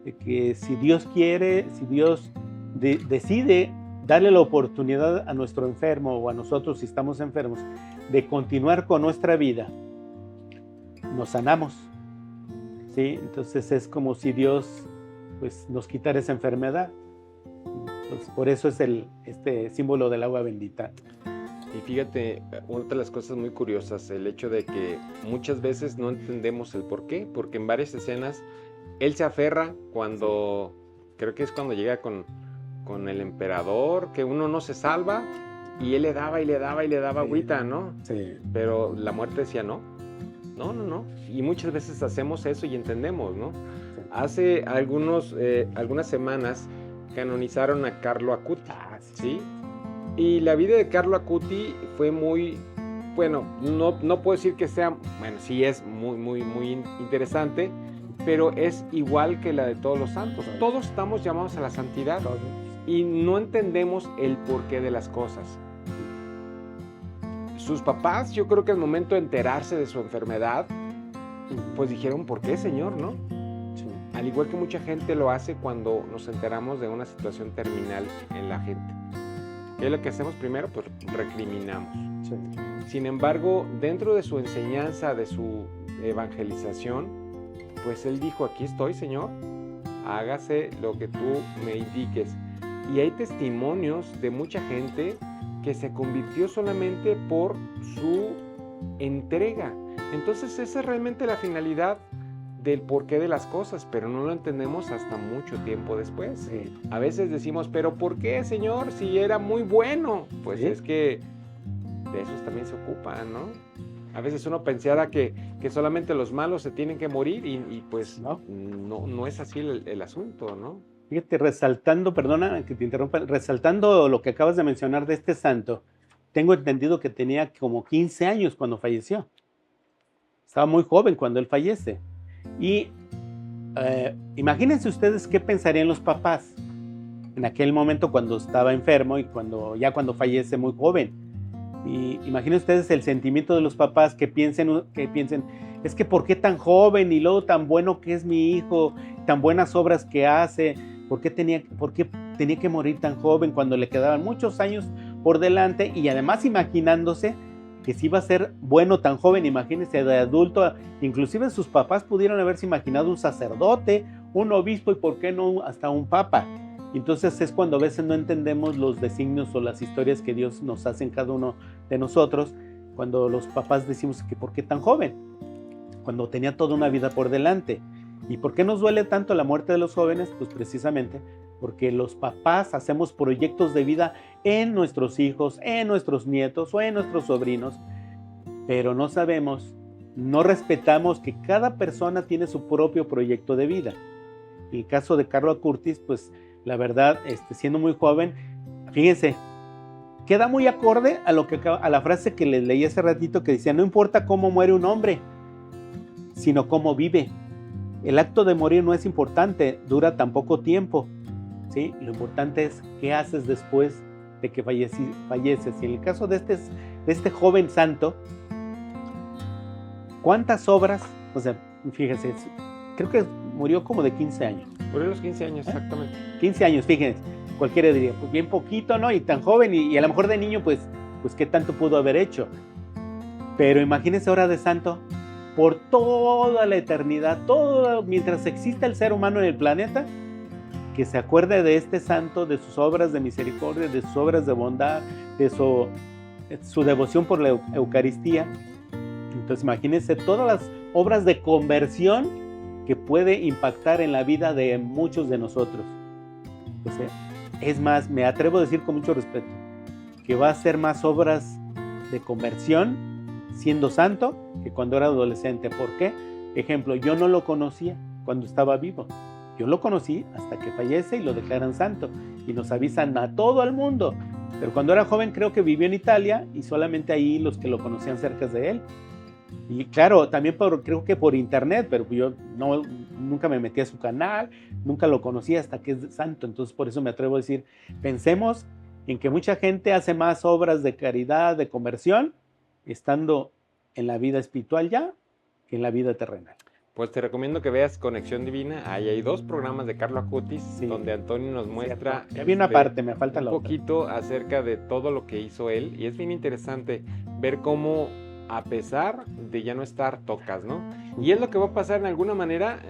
[SPEAKER 1] De que si Dios quiere, si Dios decide darle la oportunidad a nuestro enfermo o a nosotros si estamos enfermos de continuar con nuestra vida, nos sanamos, ¿sí? Entonces es como si Dios pues, nos quitara esa enfermedad. Entonces, por eso es este símbolo del agua bendita.
[SPEAKER 2] Y fíjate, una de las cosas muy curiosas, el hecho de que muchas veces no entendemos el por qué, porque en varias escenas él se aferra cuando, creo que es cuando llega con el emperador, que uno no se salva, Y él le daba y le daba y le daba
[SPEAKER 1] Sí.
[SPEAKER 2] agüita, ¿no?
[SPEAKER 1] Sí.
[SPEAKER 2] Pero la muerte decía no. No, no, no. Y muchas veces hacemos eso y entendemos, ¿no?
[SPEAKER 1] Sí.
[SPEAKER 2] Hace algunas semanas canonizaron a Carlo Acuti, ¿sí? Y la vida de Carlo Acuti fue muy, bueno, no puedo decir que sea, bueno, sí es muy interesante, pero es igual que la de todos los santos. Todos estamos llamados a la santidad y no entendemos el porqué de las cosas. Sus papás, yo creo que al momento de enterarse de su enfermedad, pues dijeron, ¿por qué, Señor, no?
[SPEAKER 1] Sí.
[SPEAKER 2] Al igual que mucha gente lo hace cuando nos enteramos de una situación terminal en la gente. ¿Qué es lo que hacemos primero? Pues recriminamos.
[SPEAKER 1] Sí.
[SPEAKER 2] Sin embargo, dentro de su enseñanza, de su evangelización, pues él dijo, aquí estoy, Señor, hágase lo que tú me indiques. Y hay testimonios de mucha gente que se convirtió solamente por su entrega. Entonces esa es realmente la finalidad del porqué de las cosas, pero no lo entendemos hasta mucho tiempo después.
[SPEAKER 1] Sí.
[SPEAKER 2] A veces decimos, pero ¿por qué, Señor? Si era muy bueno. Pues
[SPEAKER 1] sí.
[SPEAKER 2] Es que de esos también se ocupan, ¿no? A veces uno pensara que solamente los malos se tienen que morir y pues no es así el asunto, ¿no?
[SPEAKER 1] Fíjate, resaltando, perdona que te interrumpa, resaltando lo que acabas de mencionar de este santo, tengo entendido que tenía como 15 años cuando falleció. Estaba muy joven cuando él fallece. Y imagínense ustedes qué pensarían los papás en aquel momento cuando estaba enfermo y cuando fallece muy joven. Y imaginen ustedes el sentimiento de los papás que piensen, es que ¿por qué tan joven y luego tan bueno que es mi hijo, tan buenas obras que hace? ¿Por qué tenía que morir tan joven cuando le quedaban muchos años por delante? Y además imaginándose que si iba a ser bueno tan joven, imagínense de adulto, inclusive sus papás pudieron haberse imaginado un sacerdote, un obispo y por qué no hasta un papa. Entonces es cuando a veces no entendemos los designios o las historias que Dios nos hace en cada uno de nosotros, cuando los papás decimos que ¿por qué tan joven? Cuando tenía toda una vida por delante. ¿Y por qué nos duele tanto la muerte de los jóvenes? Pues precisamente porque los papás hacemos proyectos de vida en nuestros hijos, en nuestros nietos o en nuestros sobrinos, pero no sabemos, no respetamos que cada persona tiene su propio proyecto de vida. En el caso de Carlo Acutis, pues la verdad, siendo muy joven, fíjense, queda muy acorde a la frase que les leí hace ratito que decía, no importa cómo muere un hombre, sino cómo vive. El acto de morir no es importante, dura tan poco tiempo, ¿sí? Lo importante es qué haces después de que falleces. Y en el caso de este joven santo, ¿cuántas obras? O sea, fíjense, creo que murió como de 15 años.
[SPEAKER 2] Murió a los 15 años, exactamente.
[SPEAKER 1] 15 años, fíjense, cualquiera diría, pues bien poquito, ¿no? Y tan joven, y a lo mejor de niño, pues ¿qué tanto pudo haber hecho? Pero imagínense ahora de santo, por toda la eternidad, mientras exista el ser humano en el planeta, que se acuerde de este santo, de sus obras de misericordia, de sus obras de bondad, de su devoción por la Eucaristía. Entonces imagínense todas las obras de conversión que puede impactar en la vida de muchos de nosotros. O sea, es más, me atrevo a decir con mucho respeto, que va a hacer más obras de conversión siendo santo que cuando era adolescente. ¿Por qué? Ejemplo, yo no lo conocía cuando estaba vivo. Yo lo conocí hasta que fallece y lo declaran santo y nos avisan a todo el mundo. Pero cuando era joven creo que vivió en Italia y solamente ahí los que lo conocían cerca de él. Y claro, también creo que por internet, pero yo nunca me metí a su canal, nunca lo conocí hasta que es santo. Entonces por eso me atrevo a decir, pensemos en que mucha gente hace más obras de caridad, de conversión, estando en la vida espiritual ya que en la vida terrenal.
[SPEAKER 2] Pues te recomiendo que veas Conexión Divina. Ahí hay 2 programas de Carlo Acutis, sí, donde Antonio nos muestra
[SPEAKER 1] ya vi una parte, me falta la otra.
[SPEAKER 2] Un poquito acerca de todo lo que hizo él. Y es bien interesante ver cómo, a pesar de ya no estar, tocas, ¿no? Y es lo que va a pasar en alguna manera,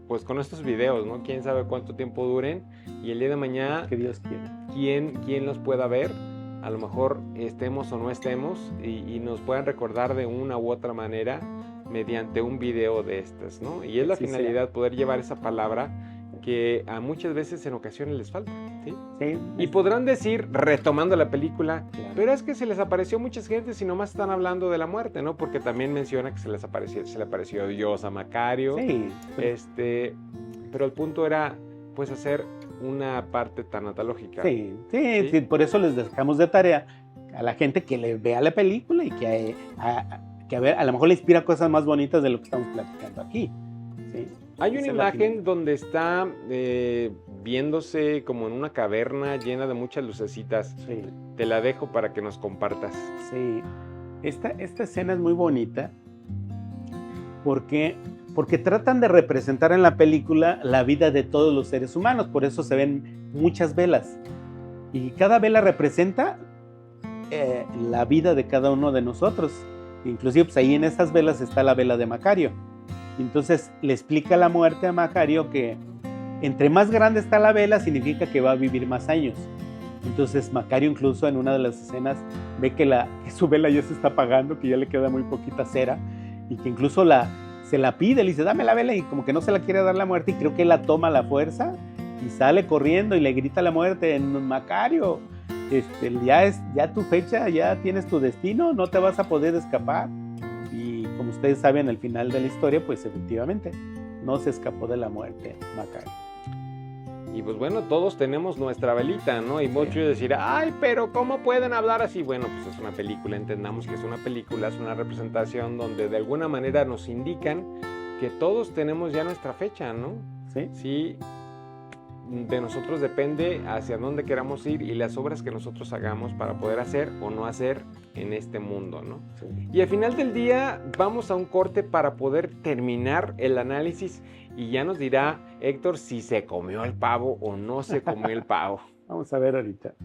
[SPEAKER 2] pues con estos videos, ¿no? Quién sabe cuánto tiempo duren. Y el día de mañana,
[SPEAKER 1] que Dios quiera,
[SPEAKER 2] quién los pueda ver. A lo mejor estemos o no estemos y nos puedan recordar de una u otra manera mediante un video de estas, ¿no? Y es la finalidad, poder llevar esa palabra que a muchas veces en ocasiones les falta, ¿sí?
[SPEAKER 1] Sí,
[SPEAKER 2] Y podrán decir, retomando la película,
[SPEAKER 1] Claro.
[SPEAKER 2] pero es que se les apareció muchas gentes y nomás están hablando de la muerte, ¿no? Porque también menciona que se le apareció Dios a Macario.
[SPEAKER 1] sí,
[SPEAKER 2] Pero el punto era, pues, hacer una parte tanatológica.
[SPEAKER 1] sí,
[SPEAKER 2] ¿Sí?
[SPEAKER 1] sí, por eso les dejamos de tarea a la gente que le vea la película y que a ver, a lo mejor le inspira cosas más bonitas de lo que estamos platicando aquí. ¿Sí?
[SPEAKER 2] Hay
[SPEAKER 1] Esa
[SPEAKER 2] una
[SPEAKER 1] es la
[SPEAKER 2] imagen
[SPEAKER 1] finalidad.
[SPEAKER 2] donde está viéndose como en una caverna llena de muchas lucecitas.
[SPEAKER 1] Sí,
[SPEAKER 2] Te la dejo para que nos compartas.
[SPEAKER 1] sí. Esta escena es muy bonita porque, porque tratan de representar en la película la vida de todos los seres humanos, por eso se ven muchas velas. Y cada vela representa la vida de cada uno de nosotros. Inclusive pues ahí en estas velas está la vela de Macario. Entonces le explica la muerte a Macario que entre más grande está la vela significa que va a vivir más años. Entonces Macario incluso en una de las escenas ve que su vela ya se está apagando, que ya le queda muy poquita cera y que incluso se la pide, le dice dame la vela y como que no se la quiere dar la muerte y creo que él la toma a la fuerza y sale corriendo y le grita a la muerte, Macario, ya tu fecha, ya tienes tu destino, no te vas a poder escapar. Y como ustedes saben, al final de la historia, pues efectivamente no se escapó de la muerte Macario.
[SPEAKER 2] Y pues bueno, todos tenemos nuestra velita, ¿no? Y muchos decirán, ay, pero ¿cómo pueden hablar así? Bueno, pues es una película, entendamos que es una película, es una representación donde de alguna manera nos indican que todos tenemos ya nuestra fecha, ¿no?
[SPEAKER 1] Sí.
[SPEAKER 2] Sí, de nosotros depende hacia dónde queramos ir y las obras que nosotros hagamos para poder hacer o no hacer en este mundo, ¿no?
[SPEAKER 1] Sí.
[SPEAKER 2] Y al final del día vamos a un corte para poder terminar el análisis y ya nos dirá Héctor si se comió el pavo o no se comió el pavo.
[SPEAKER 1] Vamos a ver ahorita.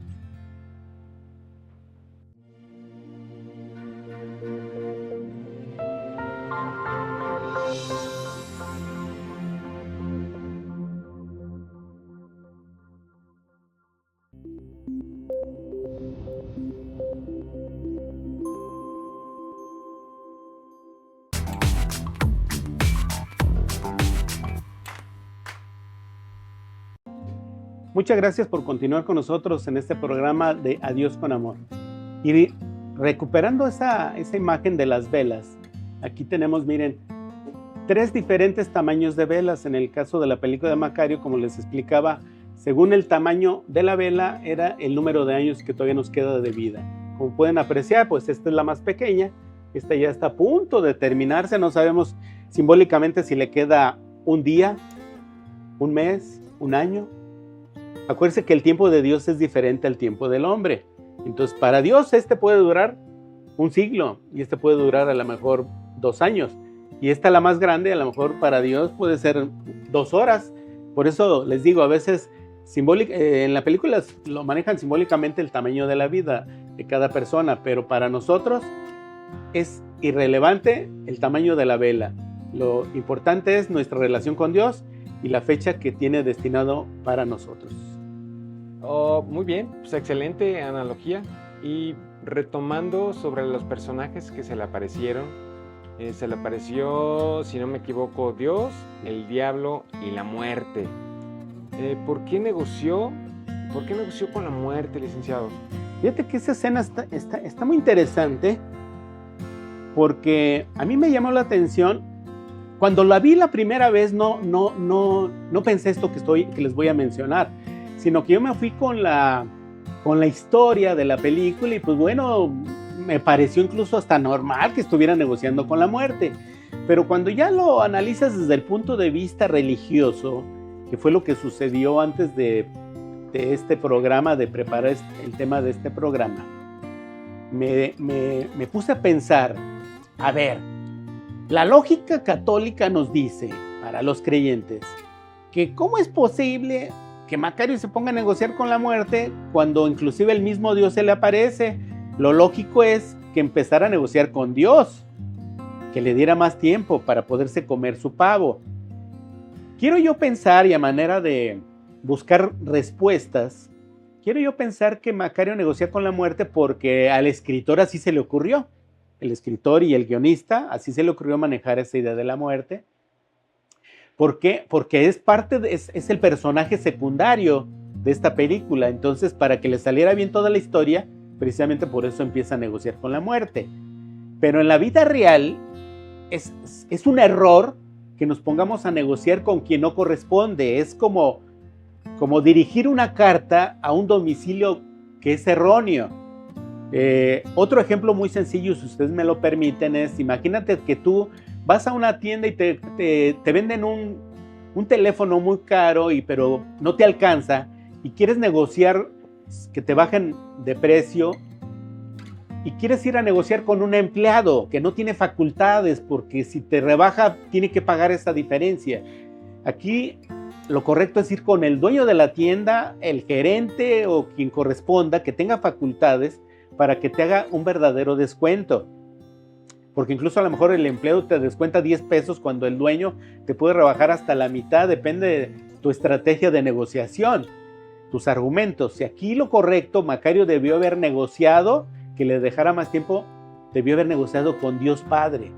[SPEAKER 1] Muchas gracias por continuar con nosotros en este programa de Adiós con Amor. Y recuperando esa imagen de las velas, aquí tenemos, miren, 3 diferentes tamaños de velas. En el caso de la película de Macario, como les explicaba, según el tamaño de la vela, era el número de años que todavía nos queda de vida. Como pueden apreciar, pues esta es la más pequeña, esta ya está a punto de terminarse, no sabemos simbólicamente si le queda un día, un mes, un año. Acuérdense que el tiempo de Dios es diferente al tiempo del hombre. Entonces, para Dios puede durar un siglo y puede durar a lo mejor 2 años. Y la más grande, a lo mejor para Dios puede ser 2 horas. Por eso les digo, a veces en la película lo manejan simbólicamente el tamaño de la vida de cada persona, pero para nosotros es irrelevante el tamaño de la vela. Lo importante es nuestra relación con Dios y la fecha que tiene destinado para nosotros.
[SPEAKER 2] Oh, muy bien, pues excelente analogía. Y retomando sobre los personajes que se le aparecieron, se le apareció, si no me equivoco, Dios, el diablo y la muerte. ¿Por qué negoció con la muerte, licenciado?
[SPEAKER 1] Fíjate que esa escena está muy interesante porque a mí me llamó la atención. Cuando la vi la primera vez no pensé esto que les voy a mencionar, sino que yo me fui con la historia de la película y pues bueno, me pareció incluso hasta normal que estuviera negociando con la muerte. Pero cuando ya lo analizas desde el punto de vista religioso, que fue lo que sucedió antes de este programa, de preparar el tema de este programa, me puse a pensar, a ver, la lógica católica nos dice, para los creyentes, que cómo es posible que Macario se ponga a negociar con la muerte cuando inclusive el mismo Dios se le aparece. Lo lógico es que empezara a negociar con Dios, que le diera más tiempo para poderse comer su pavo. Quiero yo pensar, y a manera de buscar respuestas, quiero yo pensar que Macario negocia con la muerte porque al escritor así se le ocurrió. El escritor y el guionista, así se le ocurrió manejar esa idea de la muerte. ¿Por qué? Porque es el personaje secundario de esta película. Entonces, para que le saliera bien toda la historia, precisamente por eso empieza a negociar con la muerte. Pero en la vida real es un error que nos pongamos a negociar con quien no corresponde. Es como dirigir una carta a un domicilio que es erróneo. Otro ejemplo muy sencillo, si ustedes me lo permiten, es: imagínate que tú vas a una tienda y te venden un teléfono muy caro, pero no te alcanza, y quieres negociar que te bajen de precio, y quieres ir a negociar con un empleado que no tiene facultades, porque si te rebaja tiene que pagar esa diferencia. Aquí lo correcto es ir con el dueño de la tienda, el gerente o quien corresponda, que tenga facultades, para que te haga un verdadero descuento. Porque incluso a lo mejor el empleado te descuenta 10 pesos cuando el dueño te puede rebajar hasta la mitad. Depende de tu estrategia de negociación, tus argumentos. Si aquí lo correcto, Macario debió haber negociado, que le dejara más tiempo, debió haber negociado con Dios Padre,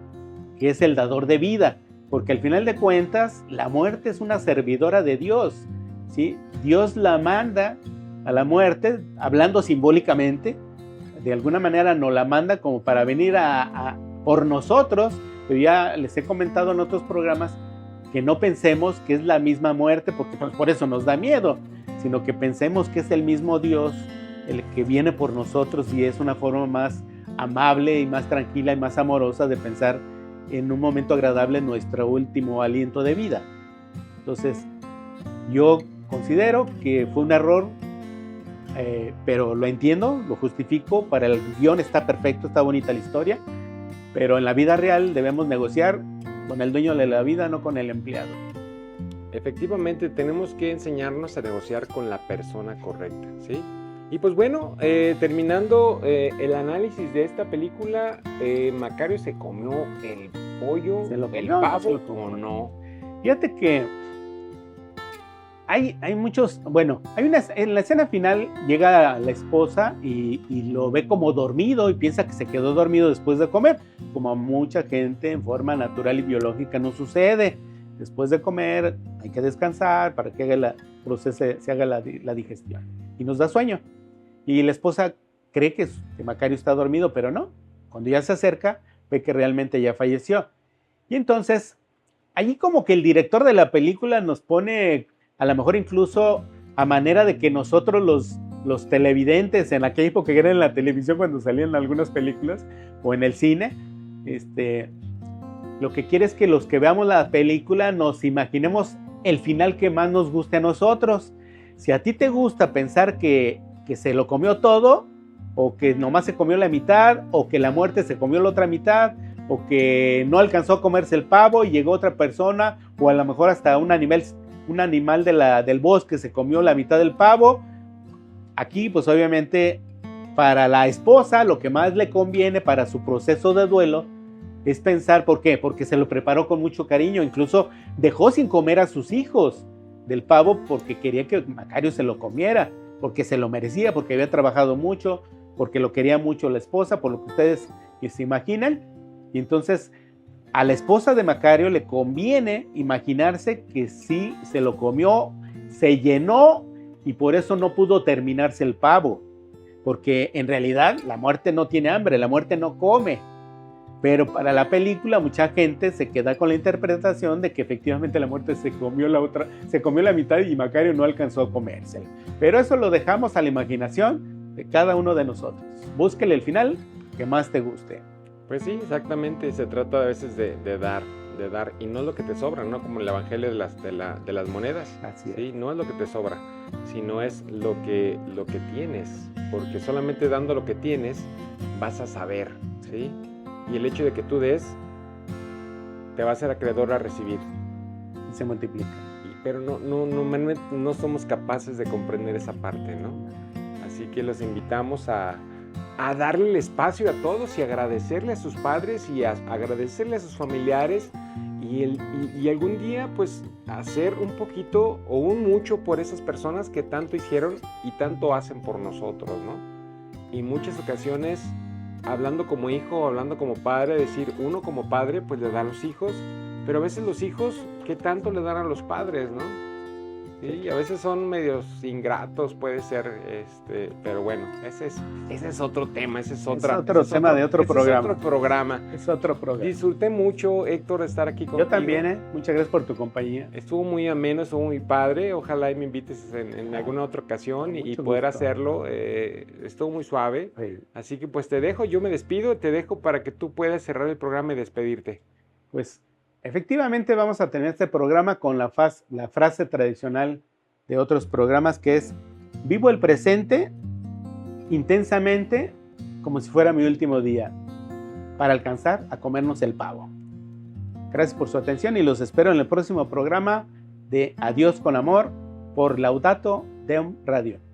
[SPEAKER 1] que es el dador de vida. Porque al final de cuentas, la muerte es una servidora de Dios, ¿sí? Dios la manda a la muerte, hablando simbólicamente, de alguna manera nos la manda como para venir por nosotros. Pero ya les he comentado en otros programas que no pensemos que es la misma muerte, porque pues por eso nos da miedo, sino que pensemos que es el mismo Dios el que viene por nosotros, y es una forma más amable y más tranquila y más amorosa de pensar en un momento agradable nuestro último aliento de vida. Entonces, yo considero que fue un error, pero lo entiendo, lo justifico. Para el guión está perfecto, está bonita la historia, pero en la vida real debemos negociar con el dueño de la vida, no con el empleado.
[SPEAKER 2] Efectivamente, tenemos que enseñarnos a negociar con la persona correcta, ¿sí? Y pues bueno, terminando el análisis de esta película, ¿Macario se comió el pollo, el pavo o no?
[SPEAKER 1] Fíjate que hay muchos, bueno, en la escena final llega la esposa y lo ve como dormido y piensa que se quedó dormido después de comer, como a mucha gente en forma natural y biológica no sucede. Después de comer hay que descansar para que se haga la digestión, y nos da sueño. Y la esposa cree que Macario está dormido, pero no. Cuando ya se acerca, ve que realmente ya falleció. Y entonces, allí como que el director de la película nos pone, a lo mejor incluso a manera de que nosotros los televidentes, en aquella época que era en la televisión cuando salían algunas películas, o en el cine, lo que quiere es que los que veamos la película nos imaginemos el final que más nos guste a nosotros. Si a ti te gusta pensar que se lo comió todo, o que nomás se comió la mitad, o que la muerte se comió la otra mitad, o que no alcanzó a comerse el pavo y llegó otra persona, o a lo mejor hasta un animal del bosque se comió la mitad del pavo. Aquí pues obviamente para la esposa lo que más le conviene para su proceso de duelo es pensar, ¿por qué? Porque se lo preparó con mucho cariño, incluso dejó sin comer a sus hijos del pavo porque quería que Macario se lo comiera, porque se lo merecía, porque había trabajado mucho, porque lo quería mucho la esposa, por lo que ustedes se imaginan. Y entonces a la esposa de Macario le conviene imaginarse que sí se lo comió, se llenó, y por eso no pudo terminarse el pavo, porque en realidad la muerte no tiene hambre, la muerte no come. Pero para la película mucha gente se queda con la interpretación de que efectivamente la muerte se comió la mitad y Macario no alcanzó a comérsela. Pero eso lo dejamos a la imaginación de cada uno de nosotros. Búsquele el final que más te guste.
[SPEAKER 2] Pues sí, exactamente, se trata a veces de dar, y no es lo que te sobra, ¿no? Como el evangelio de las monedas.
[SPEAKER 1] Así es.
[SPEAKER 2] Sí, no es lo que te sobra, sino es lo que tienes, porque solamente dando lo que tienes vas a saber, ¿sí? Y el hecho de que tú des te va a hacer acreedor a recibir.
[SPEAKER 1] Y se multiplica.
[SPEAKER 2] Pero normalmente no somos capaces de comprender esa parte, ¿no? Así que los invitamos a darle el espacio a todos y agradecerle a sus padres y a agradecerle a sus familiares y algún día pues hacer un poquito o un mucho por esas personas que tanto hicieron y tanto hacen por nosotros, ¿no? Y muchas ocasiones, hablando como hijo, hablando como padre, decir, uno como padre pues le da a los hijos pero a veces los hijos, ¿qué tanto le dan a los padres, no? Sí, a veces son medios ingratos, puede ser, pero bueno, ese es otro tema, ese es
[SPEAKER 1] otro tema de otro programa.
[SPEAKER 2] Es otro programa.
[SPEAKER 1] Es otro programa.
[SPEAKER 2] Disfruté mucho, Héctor, de estar aquí contigo.
[SPEAKER 1] Yo también, muchas gracias por tu compañía.
[SPEAKER 2] Estuvo muy ameno, estuvo muy padre. Ojalá y me invites en alguna otra ocasión y poder hacerlo. Estuvo muy suave.
[SPEAKER 1] Sí.
[SPEAKER 2] Así que pues te dejo, yo me despido, te dejo para que tú puedas cerrar el programa y despedirte.
[SPEAKER 1] Pues efectivamente vamos a tener este programa con la frase tradicional de otros programas, que es: vivo el presente intensamente como si fuera mi último día, para alcanzar a comernos el pavo. Gracias por su atención y los espero en el próximo programa de Adiós con Amor por Laudato Deum Radio.